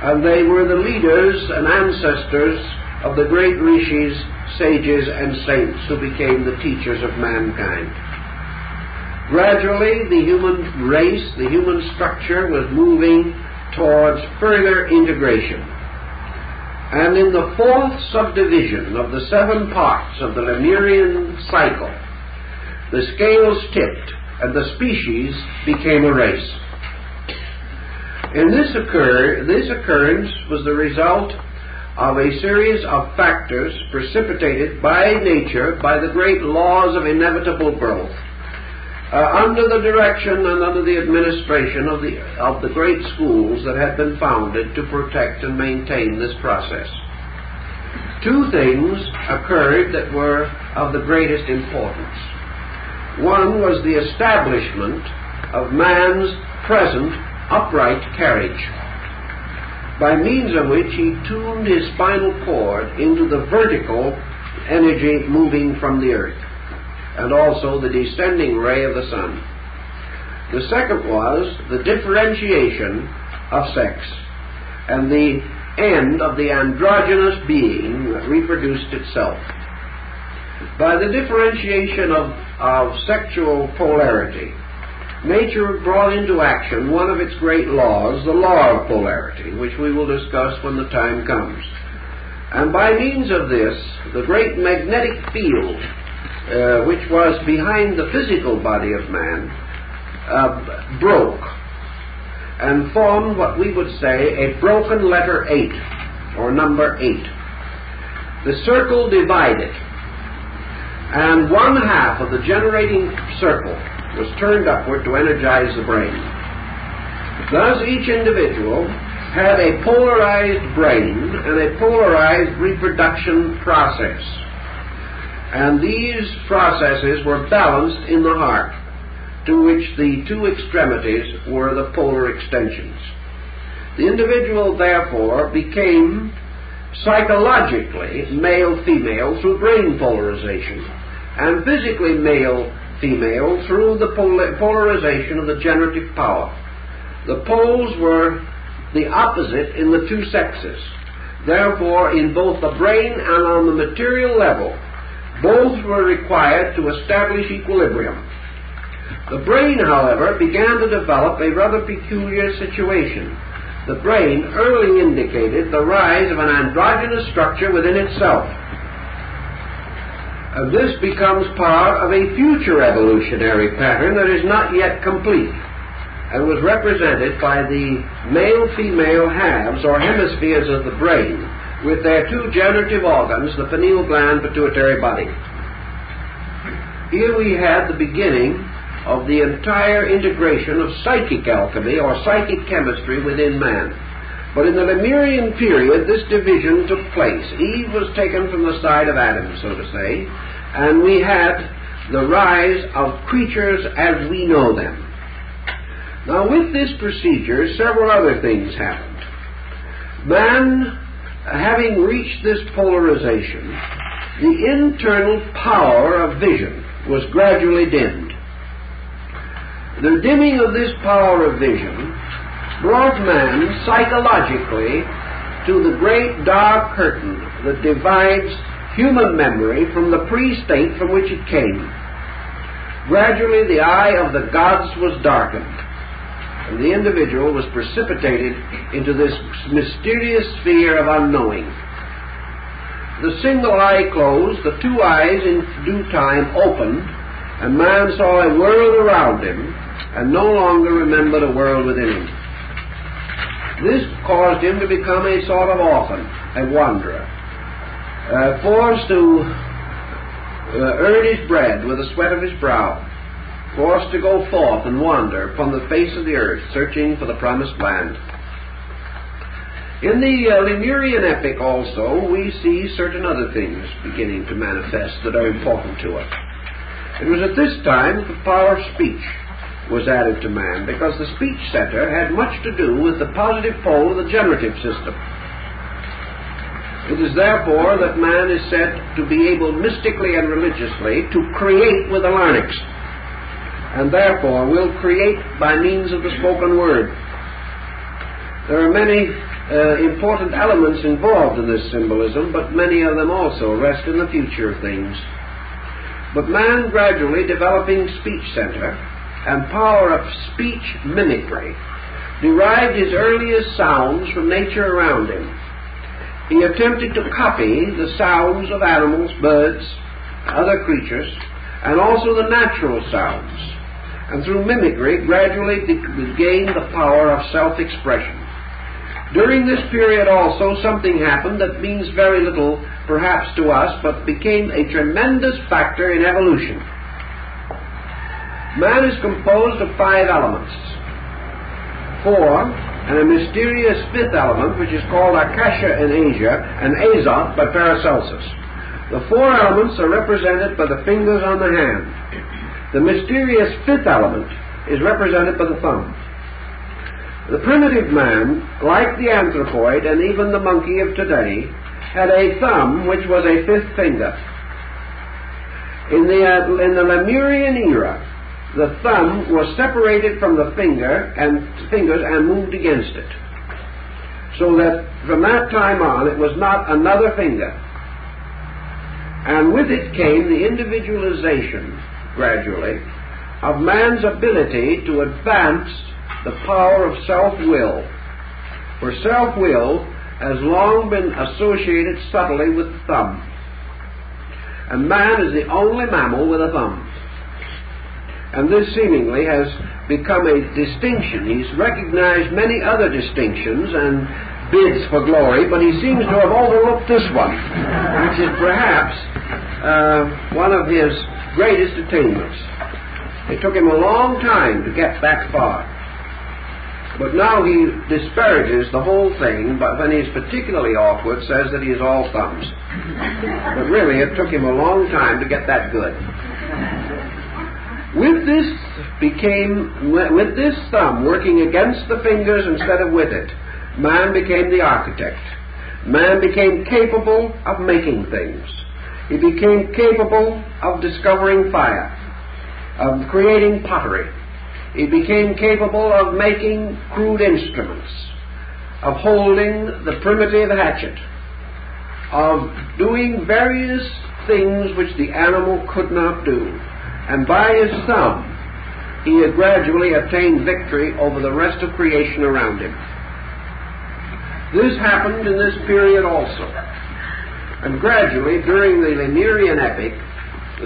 and they were the leaders and ancestors of the great rishis, sages, and saints who became the teachers of mankind. Gradually, the human race, the human structure, was moving towards further integration. And in the fourth subdivision of the 7 parts of the Lemurian cycle, the scales tipped and the species became a race. And this occurrence was the result of a series of factors precipitated by nature, by the great laws of inevitable growth, under the direction and under the administration of the great schools that had been founded to protect and maintain this process. 2 things occurred that were of the greatest importance. One was the establishment of man's present upright carriage, by means of which he tuned his spinal cord into the vertical energy moving from the earth, and also the descending ray of the sun. The second was the differentiation of sex and the end of the androgynous being that reproduced itself. By the differentiation of sexual polarity, nature brought into action one of its great laws, the law of polarity, which we will discuss when the time comes. And by means of this, the great magnetic field, which was behind the physical body of man, broke and formed what we would say a broken letter 8, or number 8. The circle divided, and one half of the generating circle was turned upward to energize the brain. Thus each individual had a polarized brain and a polarized reproduction process. And these processes were balanced in the heart, to which the two extremities were the polar extensions. The individual, therefore, became psychologically male-female through brain polarization, and physically male-female through the polarization of the generative power. The poles were the opposite in the two sexes. Therefore, in both the brain and on the material level, both were required to establish equilibrium. The brain, however, began to develop a rather peculiar situation. The brain early indicated the rise of an androgynous structure within itself. And this becomes part of a future evolutionary pattern that is not yet complete, and was represented by the male-female halves or hemispheres of the brain with their two generative organs, the pineal gland, pituitary body. Here we had the beginning of the entire integration of psychic alchemy or psychic chemistry within man. But in the Lemurian period, this division took place. Eve was taken from the side of Adam, so to say, and we had the rise of creatures as we know them. Now, with this procedure, several other things happened. Man, having reached this polarization, the internal power of vision was gradually dimmed. The dimming of this power of vision brought man psychologically to the great dark curtain that divides human memory from the pre-state from which it came. Gradually the eye of the gods was darkened, and the individual was precipitated into this mysterious sphere of unknowing. The single eye closed, the two eyes in due time opened, and man saw a world around him and no longer remembered a world within him. This caused him to become a sort of orphan, a wanderer, forced to earn his bread with the sweat of his brow, forced to go forth and wander upon the face of the earth, searching for the promised land. In the Lemurian epic also, we see certain other things beginning to manifest that are important to us. It was at this time that the power of speech was added to man, because the speech center had much to do with the positive pole of the generative system. It is therefore that man is said to be able mystically and religiously to create with the larynx, and therefore will create by means of the spoken word. There are many important elements involved in this symbolism, but many of them also rest in the future of things. But man, gradually developing speech center and power of speech mimicry, derived his earliest sounds from nature around him. He attempted to copy the sounds of animals, birds, other creatures, and also the natural sounds, and through mimicry gradually gained the power of self-expression. During this period also something happened that means very little perhaps to us, but became a tremendous factor in evolution. Man is composed of 5 elements, 4, and a mysterious 5th element, which is called Akasha in Asia, and Azoth by Paracelsus. The 4 elements are represented by the fingers on the hand. The mysterious 5th element is represented by the thumb. The primitive man, like the anthropoid and even the monkey of today, had a thumb which was a 5th finger. In the Lemurian era, the thumb was separated from the fingers and moved against it. So that from that time on it was not another finger. And with it came the individualization, gradually, of man's ability to advance the power of self-will. For self-will has long been associated subtly with the thumb. And man is the only mammal with a thumb. And this seemingly has become a distinction. He's recognized many other distinctions and bids for glory, but he seems to have overlooked this one, which is perhaps one of his greatest attainments. It took him a long time to get that far. But now he disparages the whole thing, but when he's particularly awkward, says that he is all thumbs. But really, it took him a long time to get that good. With this thumb working against the fingers instead of with it, man became the architect. Man became capable of making things. He became capable of discovering fire, of creating pottery. He became capable of making crude instruments, of holding the primitive hatchet, of doing various things which the animal could not do. And by his thumb, he had gradually obtained victory over the rest of creation around him. This happened in this period also. And gradually, during the Lemurian epic,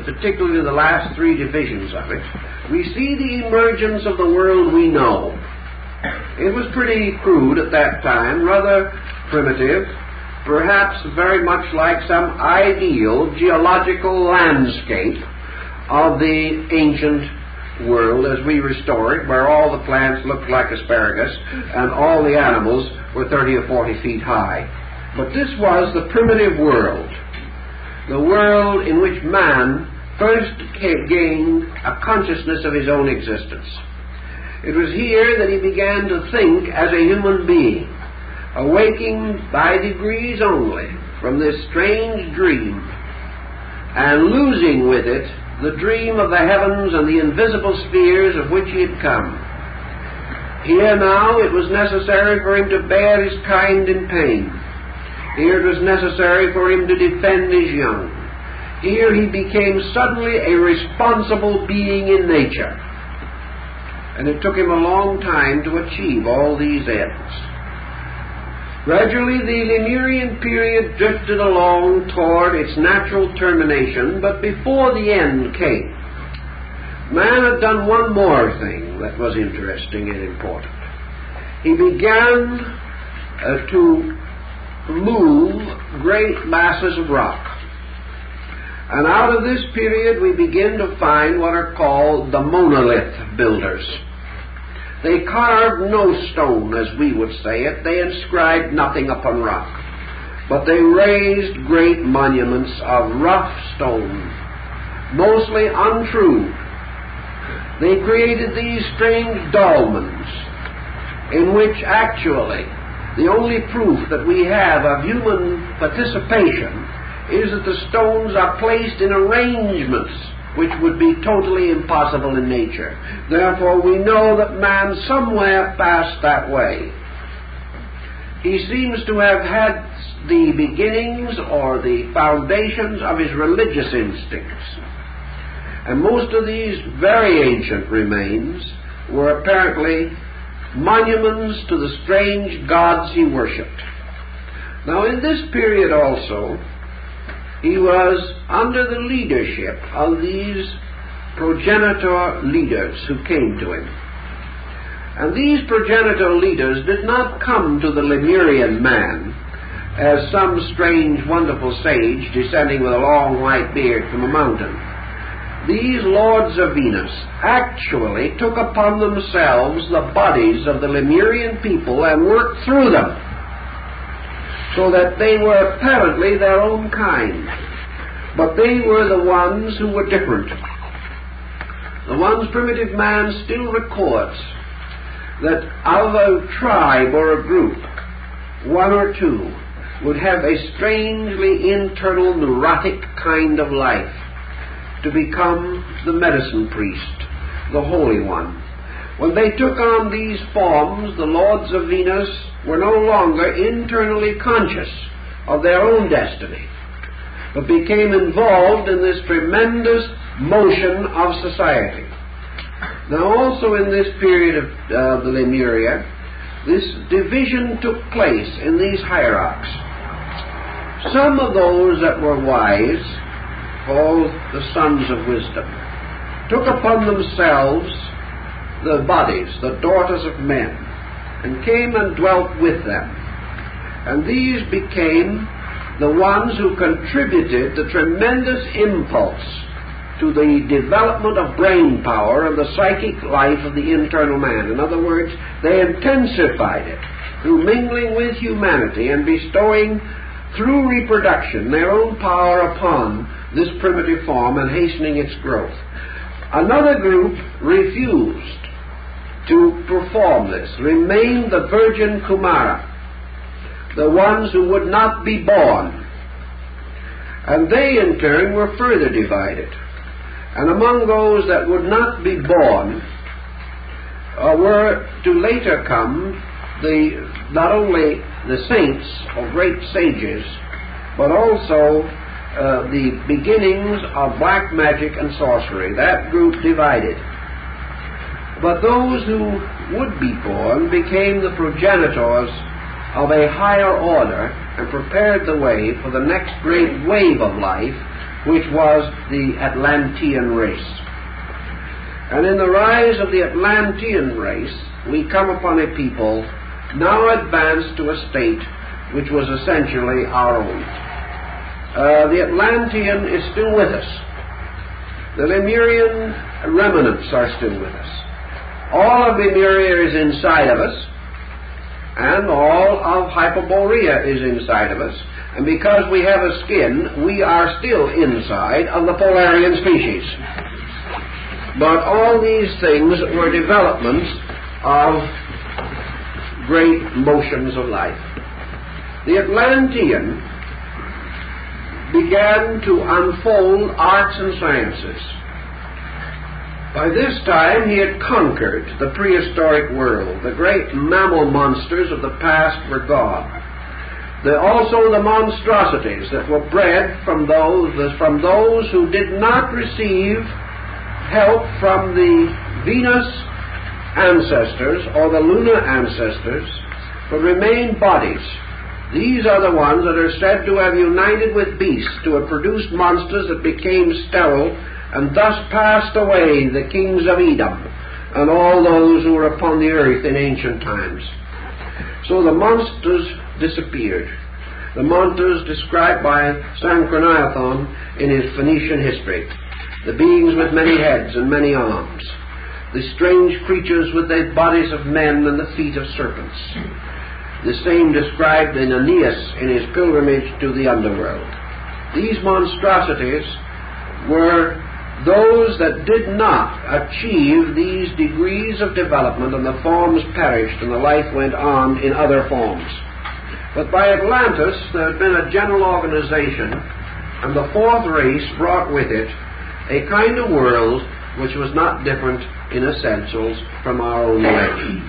particularly the last three divisions of it, we see the emergence of the world we know. It was pretty crude at that time, rather primitive, perhaps very much like some ideal geological landscape of the ancient world as we restore it, where all the plants looked like asparagus and all the animals were 30 or 40 feet high. But this was the primitive world, the world in which man first gained a consciousness of his own existence. It was here that he began to think as a human being, awaking by degrees only from this strange dream and losing with it the dream of the heavens and the invisible spheres of which he had come. Here now it was necessary for him to bear his kind in pain. Here it was necessary for him to defend his young. Here he became suddenly a responsible being in nature. And it took him a long time to achieve all these ends. Gradually the Lemurian period drifted along toward its natural termination, but before the end came, man had done one more thing that was interesting and important. He began to move great masses of rock. And out of this period we begin to find what are called the monolith builders. They carved no stone, as we would say it. They inscribed nothing upon rock. But they raised great monuments of rough stone, mostly untrue. They created these strange dolmens, in which actually the only proof that we have of human participation is that the stones are placed in arrangements which would be totally impossible in nature. Therefore, we know that man somewhere passed that way. He seems to have had the beginnings or the foundations of his religious instincts. And most of these very ancient remains were apparently monuments to the strange gods he worshipped. Now, in this period also, he was under the leadership of these progenitor leaders who came to him. And these progenitor leaders did not come to the Lemurian man as some strange, wonderful sage descending with a long white beard from a mountain. These lords of Venus actually took upon themselves the bodies of the Lemurian people and worked through them, so that they were apparently their own kind. But they were the ones who were different. The ones primitive man still records, that of a tribe or a group, one or two would have a strangely internal neurotic kind of life, to become the medicine priest, the Holy One. When they took on these forms, the lords of Venus were no longer internally conscious of their own destiny, but became involved in this tremendous motion of society. Now also in this period of the Lemuria, this division took place in these hierarchs. Some of those that were wise, called the sons of wisdom, took upon themselves the bodies, the daughters of men, and came and dwelt with them. And these became the ones who contributed the tremendous impulse to the development of brain power and the psychic life of the internal man. In other words, they intensified it through mingling with humanity and bestowing through reproduction their own power upon this primitive form and hastening its growth. Another group refused to perform this, remained the virgin Kumara, the ones who would not be born. And they in turn were further divided. And among those that would not be born were to later come not only the saints or great sages, but also the beginnings of black magic and sorcery. That group divided. But those who would be born became the progenitors of a higher order and prepared the way for the next great wave of life, which was the Atlantean race. And in the rise of the Atlantean race, we come upon a people now advanced to a state which was essentially our own. The Atlantean is still with us. The Lemurian remnants are still with us. All of Lemuria is inside of us, and all of Hyperborea is inside of us. And because we have a skin, we are still inside of the Polarian species. But all these things were developments of great motions of life. The Atlantean began to unfold arts and sciences. By this time he had conquered the prehistoric world. The great mammal monsters of the past were gone. Also the monstrosities that were bred from those who did not receive help from the Venus ancestors or the lunar ancestors, but remained bodies. These are the ones that are said to have united with beasts, to have produced monsters that became sterile, and thus passed away the kings of Edom and all those who were upon the earth in ancient times. So the monsters disappeared. The monsters described by Sanchoniathon in his Phoenician history. The beings with many heads and many arms. The strange creatures with the bodies of men and the feet of serpents. The same described in Aeneas in his pilgrimage to the underworld. These monstrosities were those that did not achieve these degrees of development, and the forms perished and the life went on in other forms. But by Atlantis there had been a general organization, and the fourth race brought with it a kind of world which was not different in essentials from our own way.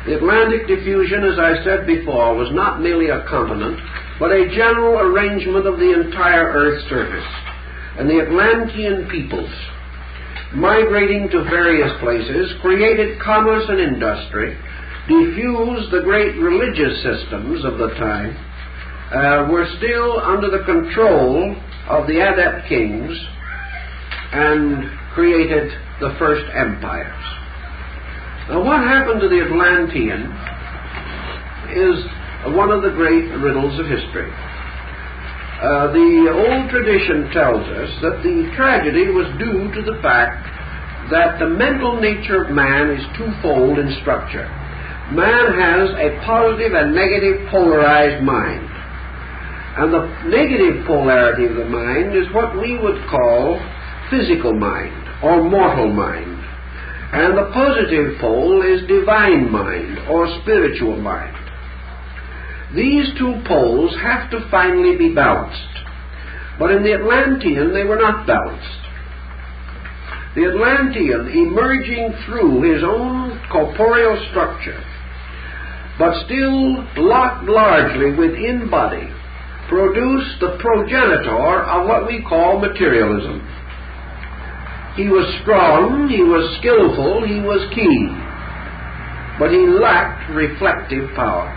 The Atlantic diffusion, as I said before, was not merely a continent, but a general arrangement of the entire Earth's surface. And the Atlantean peoples, migrating to various places, created commerce and industry, diffused the great religious systems of the time, were still under the control of the adept kings, and created the first empires. Now what happened to the Atlantean is one of the great riddles of history. The old tradition tells us that the tragedy was due to the fact that the mental nature of man is twofold in structure. Man has a positive and negative polarized mind. And the negative polarity of the mind is what we would call physical mind or mortal mind. And the positive pole is divine mind or spiritual mind. These two poles have to finally be balanced. But in the Atlantean, they were not balanced. The Atlantean, emerging through his own corporeal structure, but still locked largely within body, produced the progenitor of what we call materialism. He was strong, he was skillful, he was keen, but he lacked reflective power.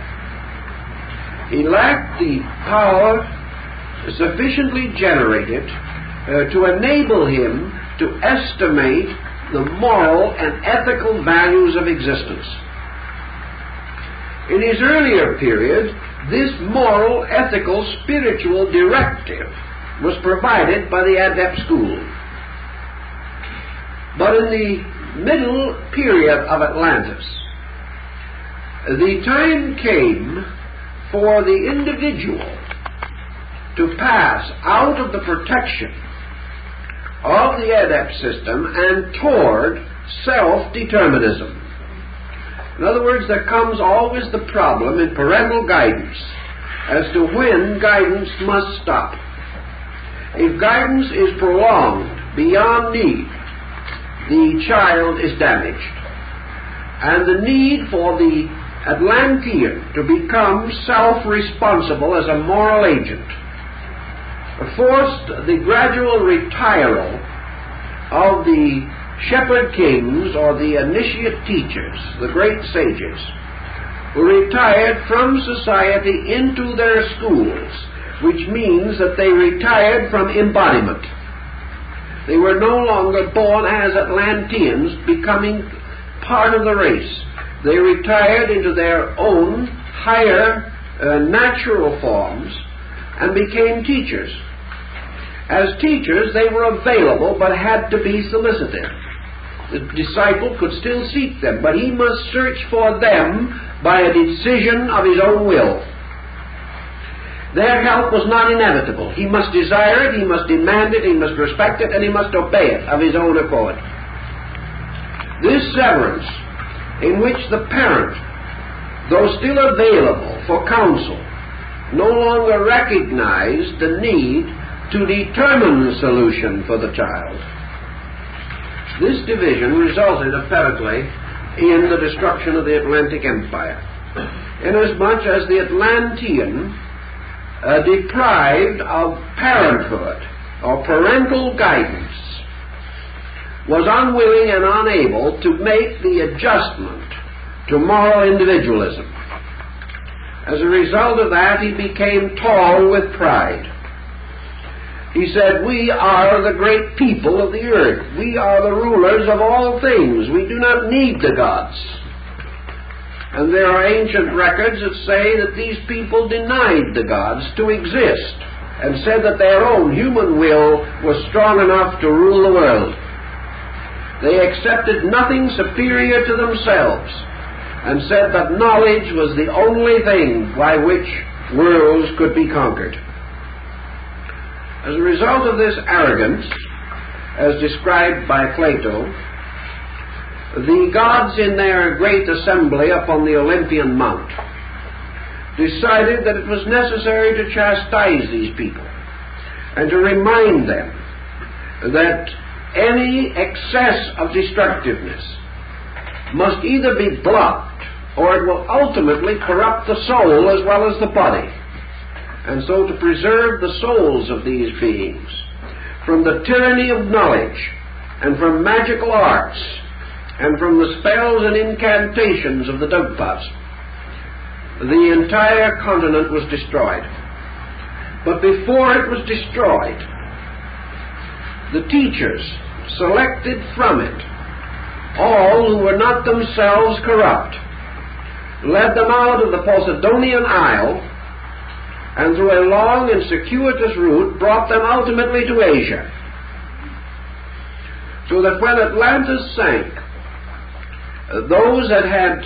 He lacked the power sufficiently generated to enable him to estimate the moral and ethical values of existence. In his earlier period, this moral, ethical, spiritual directive was provided by the adept school. But in the middle period of Atlantis, the time came for the individual to pass out of the protection of the adept system and toward self-determinism. In other words, there comes always the problem in parental guidance as to when guidance must stop. If guidance is prolonged beyond need, the child is damaged. And the need for the Atlantean to become self-responsible as a moral agent forced the gradual retiral of the shepherd kings or the initiate teachers, the great sages, who retired from society into their schools, which means that they retired from embodiment. They were no longer born as Atlanteans, becoming part of the race. They retired into their own higher natural forms and became teachers. As teachers, they were available but had to be solicited. The disciple could still seek them, but he must search for them by a decision of his own will. Their help was not inevitable. He must desire it, he must demand it, he must respect it, and he must obey it of his own accord. This severance, in which the parent, though still available for counsel, no longer recognized the need to determine the solution for the child. This division resulted apparently in the destruction of the Atlantic Empire, inasmuch as the Atlantean, deprived of parenthood or parental guidance, was unwilling and unable to make the adjustment to moral individualism. As a result of that, he became tall with pride. He said, "We are the great people of the earth. We are the rulers of all things. We do not need the gods." And there are ancient records that say that these people denied the gods to exist and said that their own human will was strong enough to rule the world. They accepted nothing superior to themselves and said that knowledge was the only thing by which worlds could be conquered. As a result of this arrogance, as described by Plato, the gods in their great assembly upon the Olympian Mount decided that it was necessary to chastise these people and to remind them that any excess of destructiveness must either be blocked or it will ultimately corrupt the soul as well as the body. And so to preserve the souls of these beings from the tyranny of knowledge and from magical arts and from the spells and incantations of the Dugpas, the entire continent was destroyed. But before it was destroyed, the teachers selected from it all who were not themselves corrupt, led them out of the Posidonian Isle, and through a long and circuitous route brought them ultimately to Asia. So that when Atlantis sank, those that had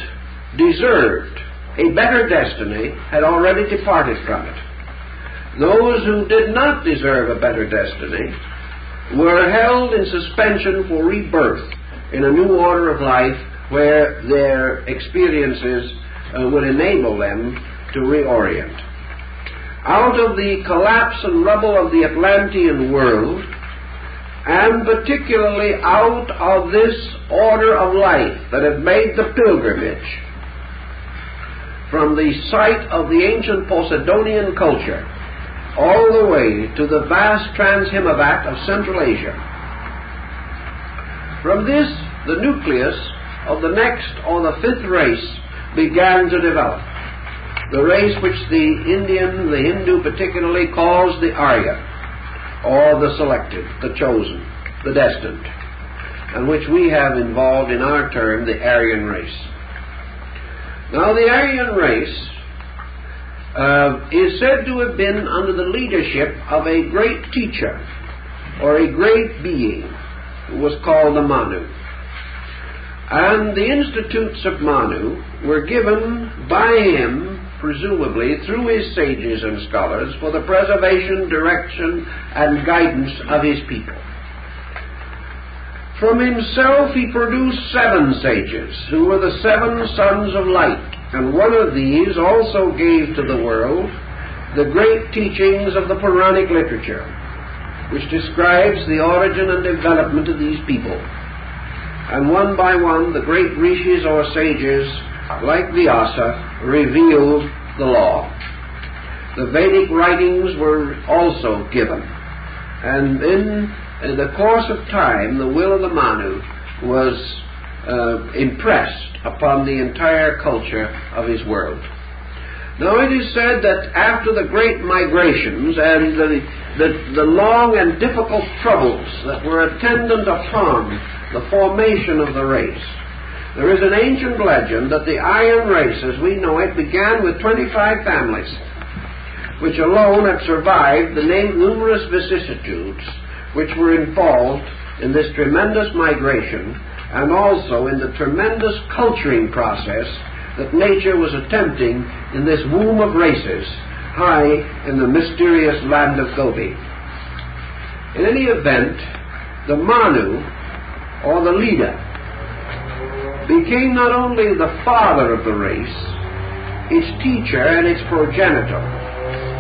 deserved a better destiny had already departed from it. Those who did not deserve a better destiny were held in suspension for rebirth in a new order of life where their experiences would enable them to reorient. Out of the collapse and rubble of the Atlantean world and particularly out of this order of life that have made the pilgrimage from the site of the ancient Posidonian culture all the way to the vast Trans-Himavac of Central Asia. From this, the nucleus of the next or the fifth race began to develop. The race which the Indian, the Hindu particularly, calls the Arya, or the selected, the chosen, the destined, and which we have involved in our term the Aryan race. Now, the Aryan race is said to have been under the leadership of a great teacher, or a great being, who was called the Manu. And the institutes of Manu were given by him, presumably through his sages and scholars, for the preservation, direction, and guidance of his people. From himself he produced 7 sages, who were the 7 sons of light, and one of these also gave to the world the great teachings of the Puranic literature, which describes the origin and development of these people. And one by one, the great rishis or sages, like Vyasa, revealed the law. The Vedic writings were also given. And in the course of time, the will of the Manu was impressed upon the entire culture of his world. Now it is said that after the great migrations and the long and difficult troubles that were attendant upon the formation of the race, there is an ancient legend that the Aryan race, as we know it, began with 25 families, which alone had survived the numerous vicissitudes which were involved in this tremendous migration, and also in the tremendous culturing process that nature was attempting in this womb of races high in the mysterious land of Gobi. In any event, the Manu, or the leader, became not only the father of the race, its teacher and its progenitor,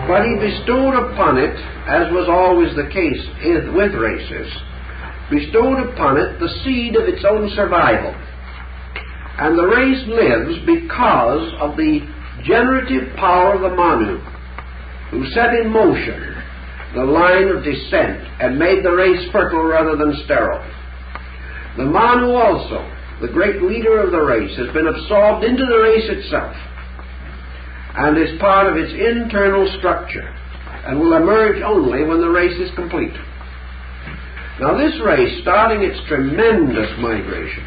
but he bestowed upon it, as was always the case with races, bestowed upon it the seed of its own survival. And the race lives because of the generative power of the Manu, who set in motion the line of descent and made the race fertile rather than sterile. The Manu also, the great leader of the race, has been absorbed into the race itself and is part of its internal structure and will emerge only when the race is complete. Now this race, starting its tremendous migration,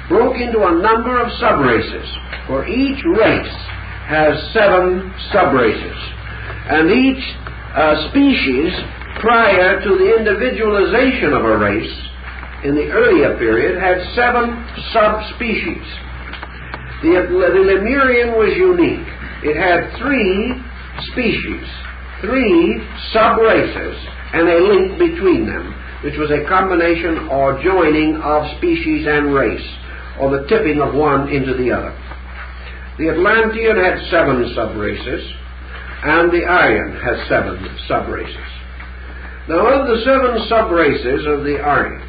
broke into a number of sub-races, for each race has 7 sub-races, and each species, prior to the individualization of a race in the earlier period, had 7 subspecies. The Lemurian was unique. It had 3 species, 3 sub-races, and a link between them, which was a combination or joining of species and race, or the tipping of one into the other. The Atlantean had 7 sub-races, and the Aryan has 7 sub-races. Now, of the 7 sub-races of the Aryan,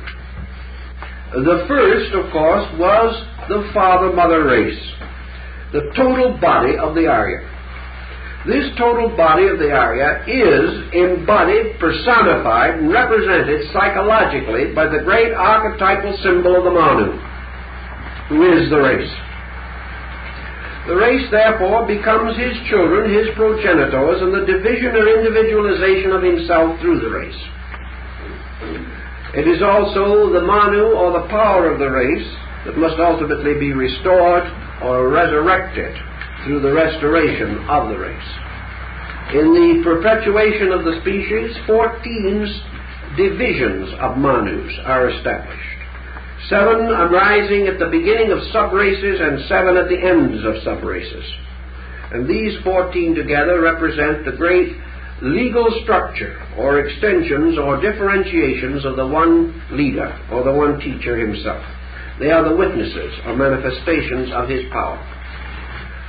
the first, of course, was the father-mother race, the total body of the Arya. This total body of the Arya is embodied, personified, and represented psychologically by the great archetypal symbol of the Manu, who is the race. The race, therefore, becomes his children, his progenitors, and the division or individualization of himself through the race. It is also the Manu, or the power of the race, that must ultimately be restored or resurrected through the restoration of the race. In the perpetuation of the species, 14 divisions of Manus are established. 7 arising at the beginning of sub-races and 7 at the ends of sub-races. And these 14 together represent the great legal structure or extensions or differentiations of the one leader or the one teacher himself. They are the witnesses or manifestations of his power.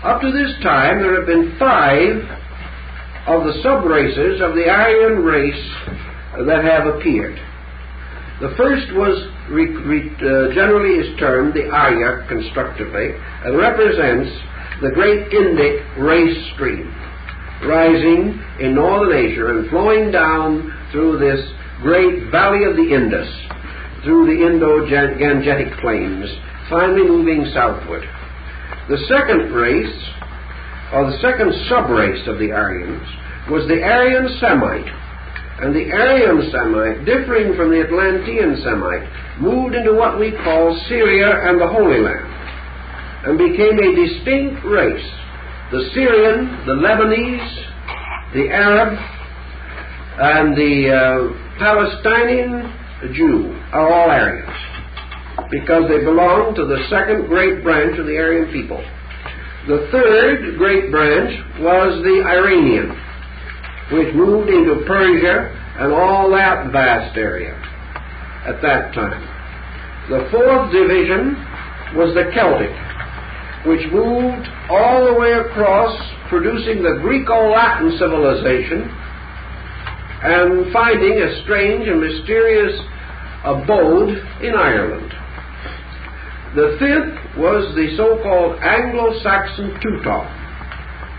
Up to this time, there have been 5 of the sub-races of the Aryan race that have appeared. The first was generally is termed the Arya constructively, and represents the great Indic race stream, rising in northern Asia and flowing down through this great valley of the Indus, through the Indo-Gangetic plains, finally moving southward. The second race, or the second sub-race of the Aryans, was the Aryan Semite. And the Aryan Semite, differing from the Atlantean Semite, moved into what we call Syria and the Holy Land, and became a distinct race. The Syrian, the Lebanese, the Arab, and the Palestinian Jew are all Aryans, because they belong to the second great branch of the Aryan people. The third great branch was the Iranian, which moved into Persia and all that vast area at that time. The fourth division was the Celtic, which moved all the way across, producing the Greco-Latin civilization and finding a strange and mysterious abode in Ireland. The fifth was the so-called Anglo-Saxon Teuton,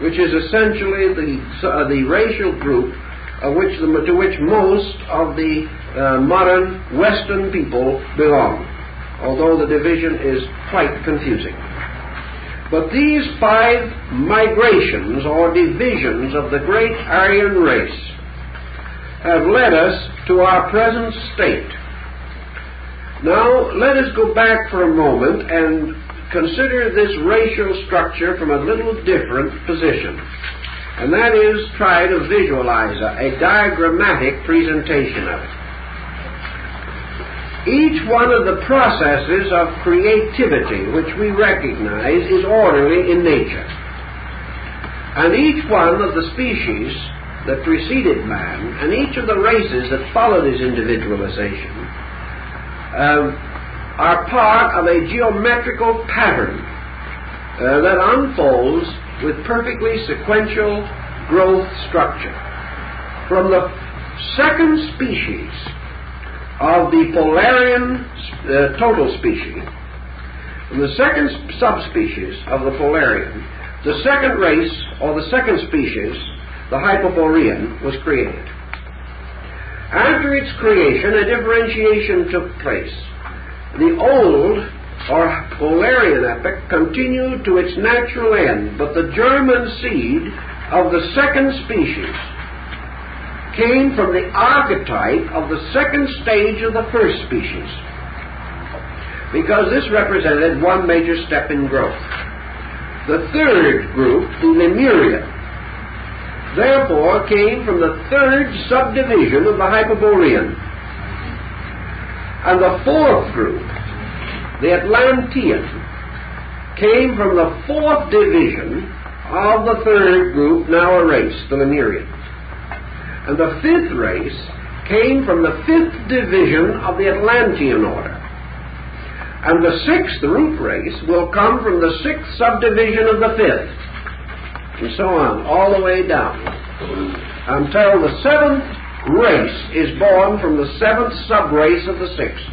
which is essentially the racial group to which most of the modern Western people belong, although the division is quite confusing. But these 5 migrations or divisions of the great Aryan race have led us to our present state. Now, let us go back for a moment and consider this racial structure from a little different position. And that is, try to visualize a diagrammatic presentation of it. Each one of the processes of creativity which we recognize is orderly in nature. And each one of the species that preceded man, and each of the races that followed his individualization, are part of a geometrical pattern that unfolds with perfectly sequential growth structure. From the second species of the Polarian total species, from the second subspecies of the Polarian, the second race, or the second species, the Hypoborean, was created. After its creation, a differentiation took place. The old, or Polarian epoch, continued to its natural end, but the German seed of the second species came from the archetype of the second stage of the first species, because this represented one major step in growth. The third group, the Lemurian, therefore came from the third subdivision of the Hyperborean. And the fourth group, the Atlantean, came from the fourth division of the third group, now a race, the Lemurian. And the fifth race came from the fifth division of the Atlantean order. And the sixth root race will come from the sixth subdivision of the fifth, and so on, all the way down, until the seventh race is born from the seventh sub-race of the sixth.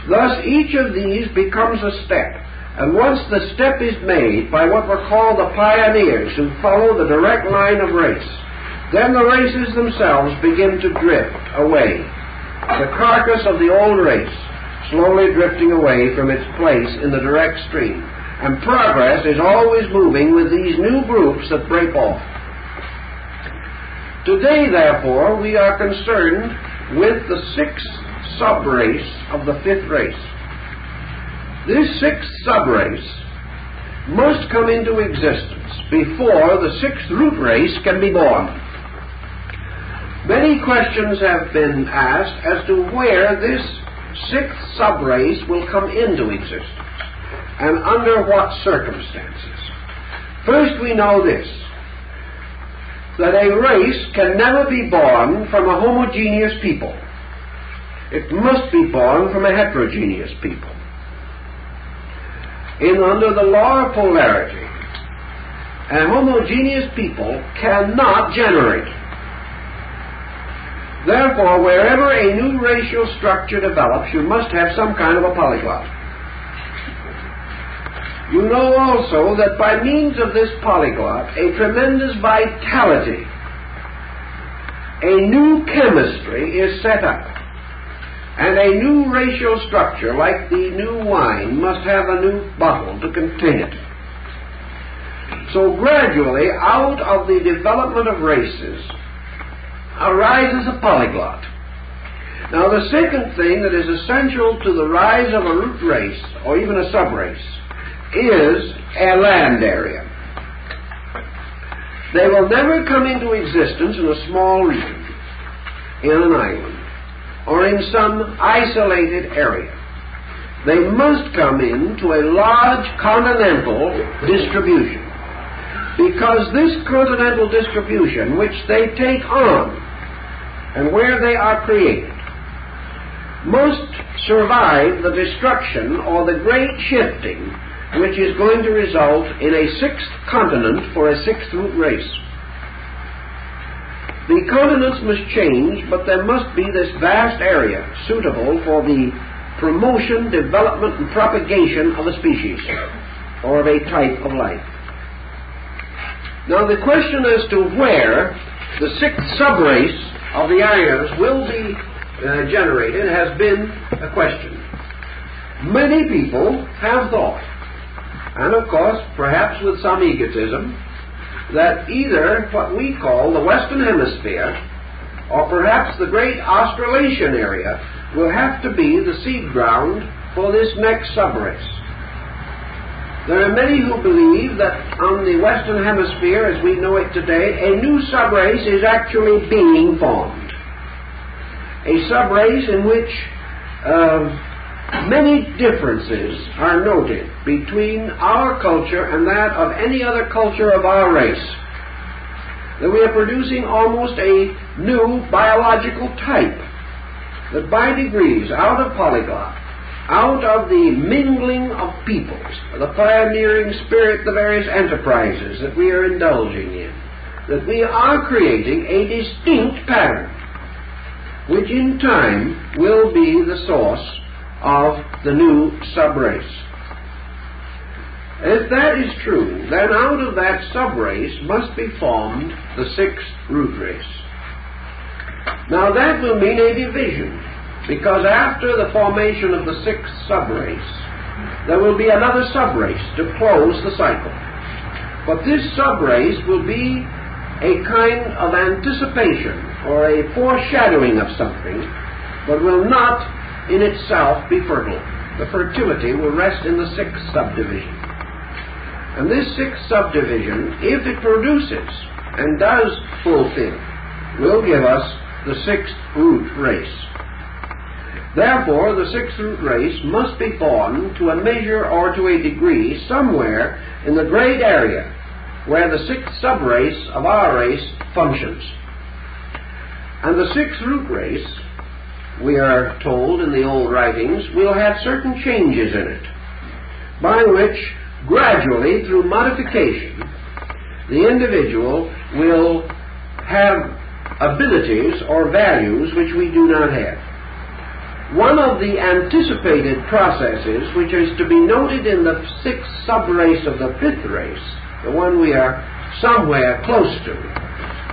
Thus, each of these becomes a step, and once the step is made by what were called the pioneers who follow the direct line of race, then the races themselves begin to drift away, the carcass of the old race slowly drifting away from its place in the direct stream. And progress is always moving with these new groups that break off. Today, therefore, we are concerned with the sixth sub-race of the fifth race. This sixth sub-race must come into existence before the sixth root race can be born. Many questions have been asked as to where this sixth sub-race will come into existence, and under what circumstances. First, we know this, that a race can never be born from a homogeneous people. It must be born from a heterogeneous people. Under the law of polarity, a homogeneous people cannot generate. Therefore, wherever a new racial structure develops, you must have some kind of a polyglot. You know also that by means of this polyglot, a tremendous vitality, a new chemistry is set up, and a new racial structure, like the new wine, must have a new bottle to contain it. So gradually, out of the development of races, arises a polyglot. Now, the second thing that is essential to the rise of a root race, or even a subrace, is a land area. They will never come into existence in a small region, in an island, or in some isolated area. They must come into a large continental distribution, because this continental distribution, which they take on, and where they are created, must survive the destruction or the great shifting which is going to result in a sixth continent for a sixth root race. The continents must change, but there must be this vast area suitable for the promotion, development, and propagation of a species, or of a type of life. Now, the question as to where the sixth subrace of the Aryans will be generated has been a question. Many people have thought, and of course, perhaps with some egotism, that either what we call the Western Hemisphere, or perhaps the great Australasian area, will have to be the seed ground for this next subrace. There are many who believe that on the Western Hemisphere, as we know it today, a new subrace is actually being formed. A subrace in which many differences are noted between our culture and that of any other culture of our race. That we are producing almost a new biological type, that by degrees, out of polyglot, out of the mingling of peoples, the pioneering spirit, the various enterprises that we are indulging in, that we are creating a distinct pattern, which in time will be the source of the new subrace. If that is true, then out of that subrace must be formed the sixth root race. Now that will mean a division, because after the formation of the sixth subrace, there will be another subrace to close the cycle. But this subrace will be a kind of anticipation or a foreshadowing of something, but will not in itself be fertile. The fertility will rest in the sixth subdivision. And this sixth subdivision, if it produces and does fulfill, will give us the sixth root race. Therefore, the sixth root race must be formed to a measure or to a degree somewhere in the great area where the sixth subrace of our race functions. And the sixth root race, we are told in the old writings, will have certain changes in it, by which gradually, through modification, the individual will have abilities or values which we do not have. One of the anticipated processes, which is to be noted in the sixth subrace of the fifth race, the one we are somewhere close to,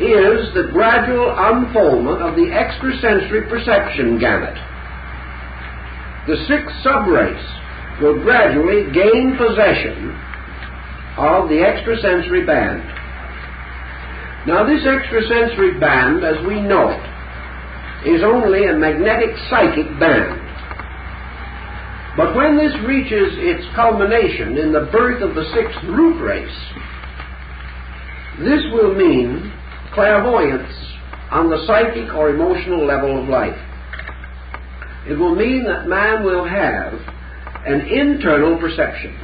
is the gradual unfoldment of the extrasensory perception gamut. The sixth subrace will gradually gain possession of the extrasensory band. Now, this extrasensory band, as we know it, is only a magnetic psychic band. But when this reaches its culmination in the birth of the sixth root race, this will mean clairvoyance on the psychic or emotional level of life. It will mean that man will have an internal perception.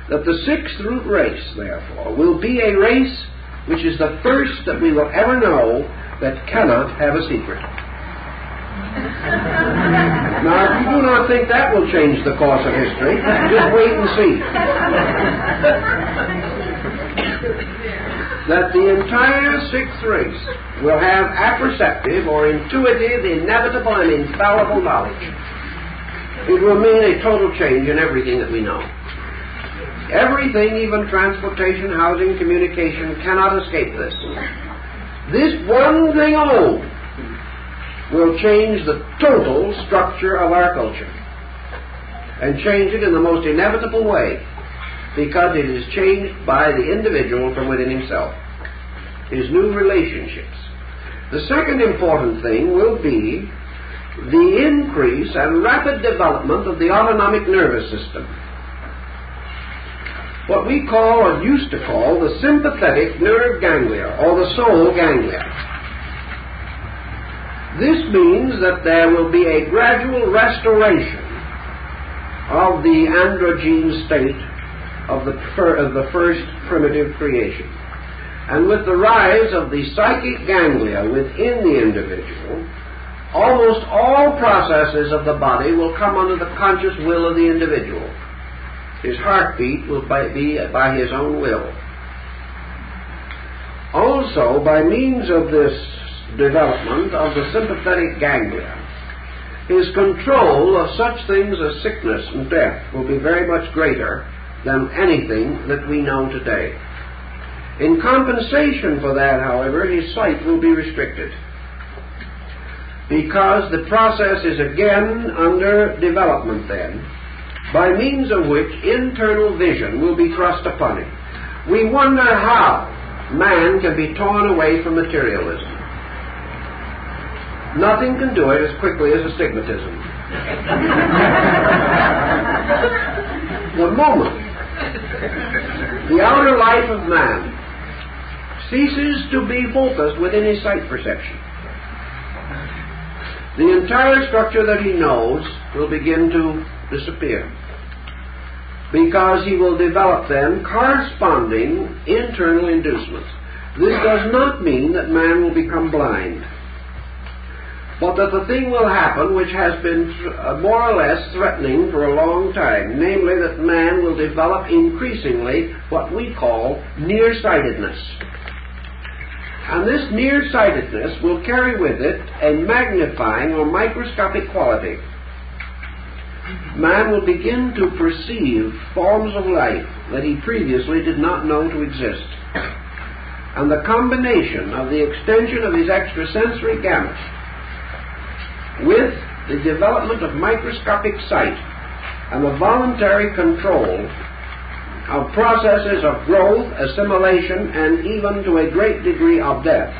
That the sixth root race, therefore, will be a race which is the first that we will ever know that cannot have a secret. Now, if you do not think that will change the course of history, just wait and see. that the entire sixth race will have apperceptive or intuitive, inevitable, and infallible knowledge. It will mean a total change in everything that we know. Everything, even transportation, housing, communication, cannot escape this. This one thing alone will change the total structure of our culture, and change it in the most inevitable way, because it is changed by the individual from within himself, his new relationships. The second important thing will be the increase and rapid development of the autonomic nervous system, what we call, or used to call, the sympathetic nerve ganglia, or the soul ganglia. This means that there will be a gradual restoration of the androgyne state of the first primitive creation. And with the rise of the psychic ganglia within the individual, almost all processes of the body will come under the conscious will of the individual. His heartbeat will be by his own will. Also, by means of this development of the sympathetic ganglia, his control of such things as sickness and death will be very much greater than anything that we know today. In compensation for that, however, his sight will be restricted, because the process is again under development then, by means of which internal vision will be thrust upon him. We wonder how man can be torn away from materialism. Nothing can do it as quickly as astigmatism. The moment the outer life of man ceases to be focused within his sight perception, the entire structure that he knows will begin to disappear, because he will develop then corresponding internal inducements. This does not mean that man will become blind, but that the thing will happen which has been more or less threatening for a long time, namely that man will develop increasingly what we call nearsightedness. And this nearsightedness will carry with it a magnifying or microscopic quality. Man will begin to perceive forms of life that he previously did not know to exist. And the combination of the extension of his extrasensory gamut with the development of microscopic sight and the voluntary control of processes of growth, assimilation, and even to a great degree of death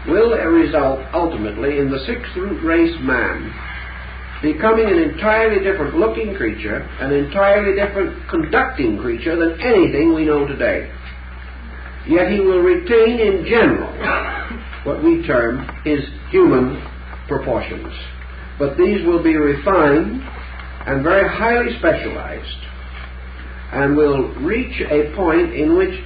will result ultimately in the sixth root race man becoming an entirely different looking creature, an entirely different conducting creature than anything we know today. Yet he will retain in general what we term his human proportions. But these will be refined and very highly specialized, and will reach a point in which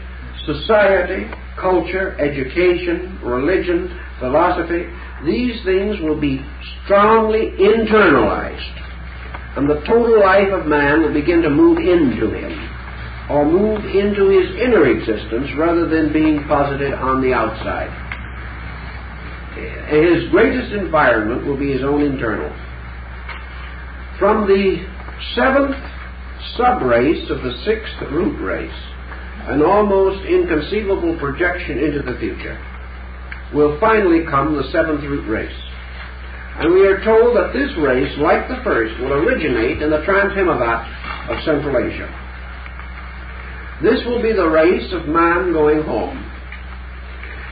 society, culture, education, religion, philosophy, these things will be strongly internalized, and the total life of man will begin to move into him, or move into his inner existence rather than being posited on the outside. His greatest environment will be his own internal. From the seventh sub-race of the sixth root race, an almost inconceivable projection into the future, will finally come the seventh root race. And we are told that this race, like the first, will originate in the Trans-Himavad of Central Asia. This will be the race of man going home.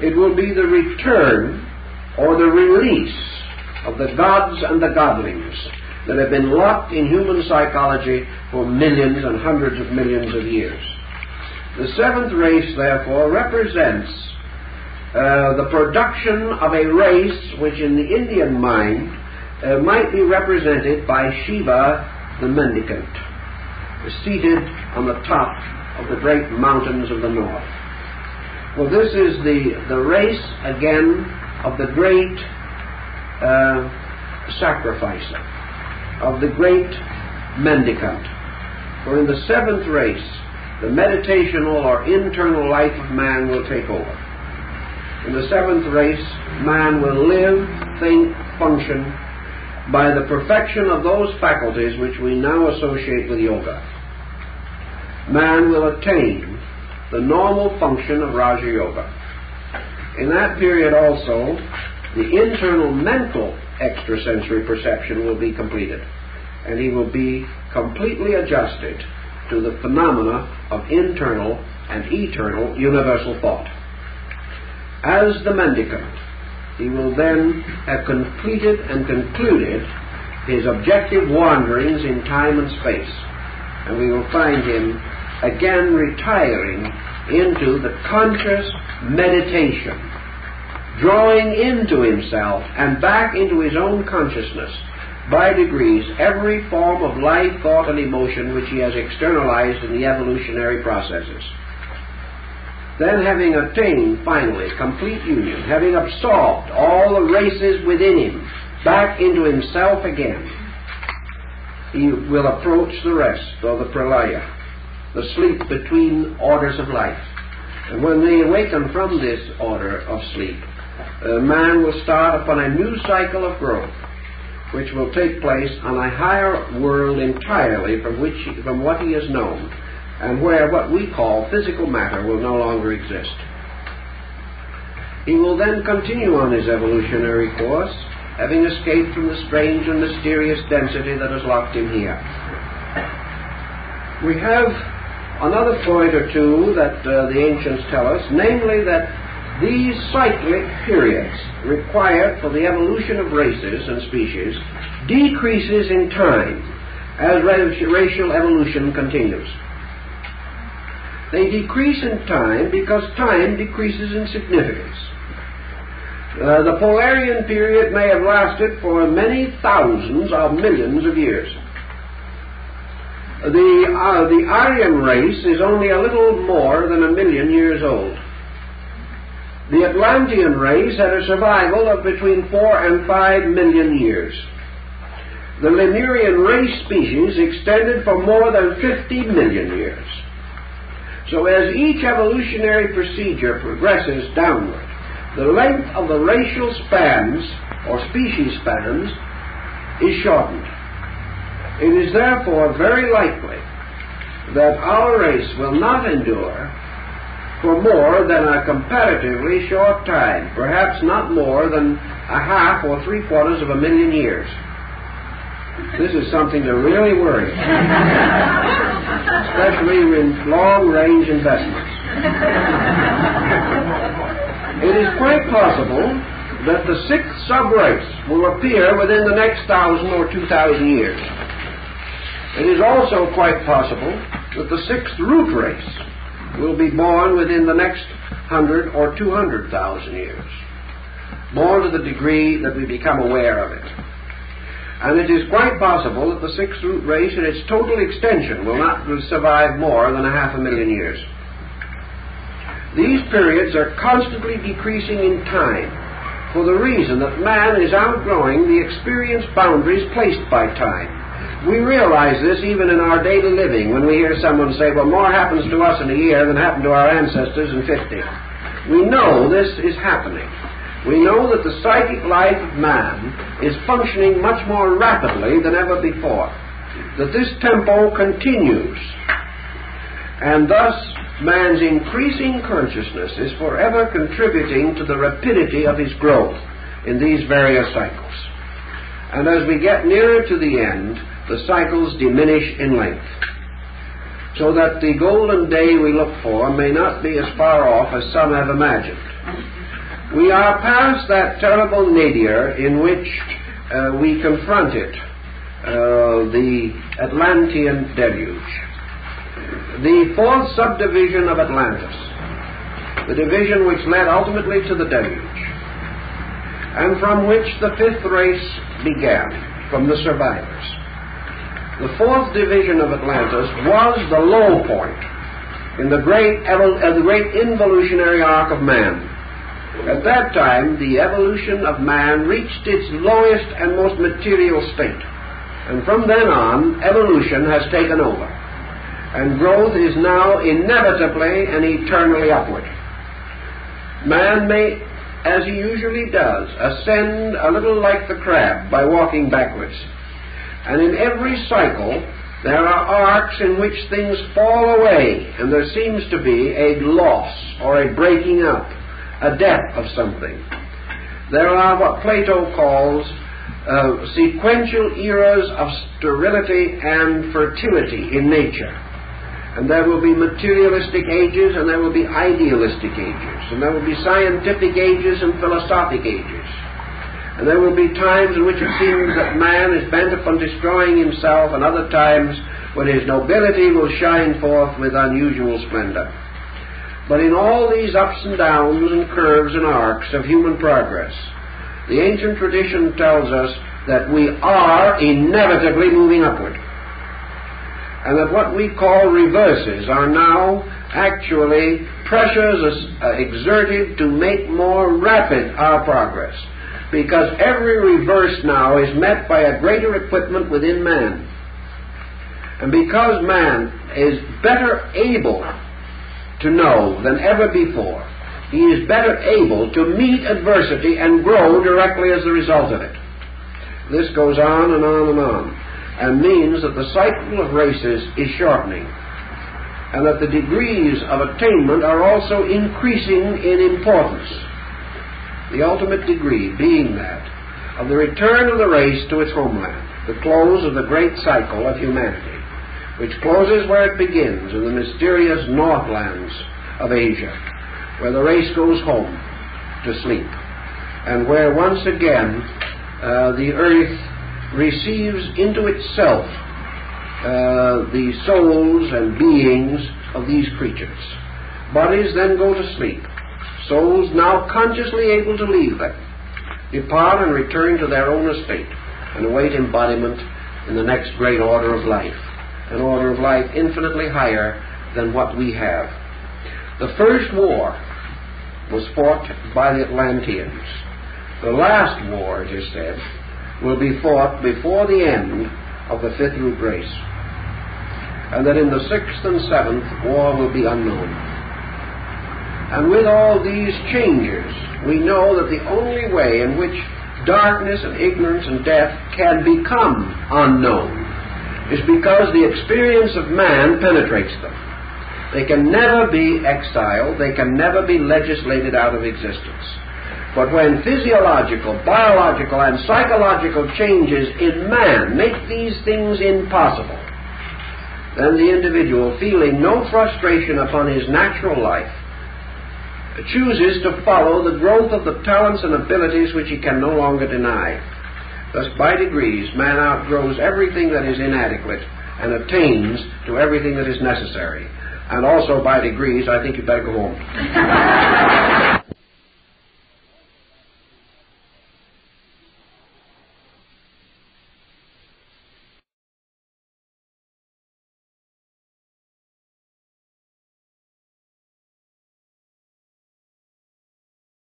It will be the return or the release of the gods and the godlings that have been locked in human psychology for millions and hundreds of millions of years. The seventh race, therefore, represents the production of a race which in the Indian mind might be represented by Shiva the mendicant, seated on the top of the great mountains of the north. Well, this is the race, again, of the great sacrificer, of the great mendicant. For in the seventh race, the meditational or internal life of man will take over. In the seventh race, man will live, think, function by the perfection of those faculties which we now associate with yoga. Man will attain the normal function of Raja Yoga. In that period also, the internal mental extrasensory perception will be completed, and he will be completely adjusted to the phenomena of internal and eternal universal thought. As the mendicant, he will then have completed and concluded his objective wanderings in time and space, and we will find him again retiring into the conscious meditation, drawing into himself and back into his own consciousness by degrees every form of life, thought, and emotion which he has externalized in the evolutionary processes. Then, having attained finally complete union, having absorbed all the races within him back into himself again, he will approach the rest, or the pralaya, the sleep between orders of life. And when they awaken from this order of sleep, man will start upon a new cycle of growth, which will take place on a higher world entirely from what he has known, and where what we call physical matter will no longer exist. He will then continue on his evolutionary course, having escaped from the strange and mysterious density that has locked him here. We have another point or two that the ancients tell us, namely that these cyclic periods required for the evolution of races and species decreases in time as racial evolution continues. They decrease in time because time decreases in significance. The Polarian period may have lasted for many thousands of millions of years. The Aryan race is only a little more than 1 million years old. The Atlantean race had a survival of between 4 and 5 million years. The Lemurian race species extended for more than 50 million years. So as each evolutionary procedure progresses downward, the length of the racial spans, or species spans, is shortened. It is therefore very likely that our race will not endure for more than a comparatively short time, perhaps not more than a half or 3/4 of a million years. This is something to really worry about, especially in long-range investments. It is quite possible that the sixth sub-race will appear within the next 1,000 or 2,000 years. It is also quite possible that the sixth root race will be born within the next 100 or 200,000 years, more to the degree that we become aware of it. And it is quite possible that the sixth root race in its total extension will not survive more than 500,000 years. These periods are constantly decreasing in time for the reason that man is outgrowing the experience boundaries placed by time. We realize this even in our daily living when we hear someone say, well, more happens to us in a year than happened to our ancestors in 50. We know this is happening. We know that the psychic life of man is functioning much more rapidly than ever before, that this tempo continues, and thus man's increasing consciousness is forever contributing to the rapidity of his growth in these various cycles. And as we get nearer to the end, the cycles diminish in length, so that the golden day we look for may not be as far off as some have imagined. We are past that terrible nadir in which we confronted the Atlantean deluge. The fourth subdivision of Atlantis, the division which led ultimately to the deluge, and from which the fifth race began, from the survivors. The fourth division of Atlantis was the low point in the great involutionary arc of man. At that time, the evolution of man reached its lowest and most material state, and from then on, evolution has taken over. And growth is now inevitably and eternally upward. Man may, as he usually does, ascend a little like the crab by walking backwards. And in every cycle, there are arcs in which things fall away, and there seems to be a loss or a breaking up, a death of something. There are what Plato calls sequential eras of sterility and fertility in nature. And there will be materialistic ages, and there will be idealistic ages, and there will be scientific ages and philosophic ages. And there will be times in which it seems that man is bent upon destroying himself, and other times when his nobility will shine forth with unusual splendor. But in all these ups and downs and curves and arcs of human progress, the ancient tradition tells us that we are inevitably moving upward, and that what we call reverses are now actually pressures exerted to make more rapid our progress, because every reverse now is met by a greater equipment within man. And because man is better able to know than ever before, he is better able to meet adversity and grow directly as a result of it. This goes on and on and on, and means that the cycle of races is shortening, and that the degrees of attainment are also increasing in importance. The ultimate degree being that of the return of the race to its homeland, the close of the great cycle of humanity, which closes where it begins in the mysterious northlands of Asia, where the race goes home to sleep, and where once again the earth receives into itself the souls and beings of these creatures. Bodies then go to sleep. Souls now consciously able to leave them, depart and return to their own estate and await embodiment in the next great order of life, an order of life infinitely higher than what we have. The first war was fought by the Atlanteans. The last war, it is said, will be fought before the end of the fifth root race, and that in the sixth and seventh war will be unknown. And with all these changes, we know that the only way in which darkness and ignorance and death can become unknown is because the experience of man penetrates them. They can never be exiled, they can never be legislated out of existence. But when physiological, biological, and psychological changes in man make these things impossible, then the individual, feeling no frustration upon his natural life, chooses to follow the growth of the talents and abilities which he can no longer deny. Thus, by degrees, man outgrows everything that is inadequate and attains to everything that is necessary. And also, by degrees, I think you'd better go home.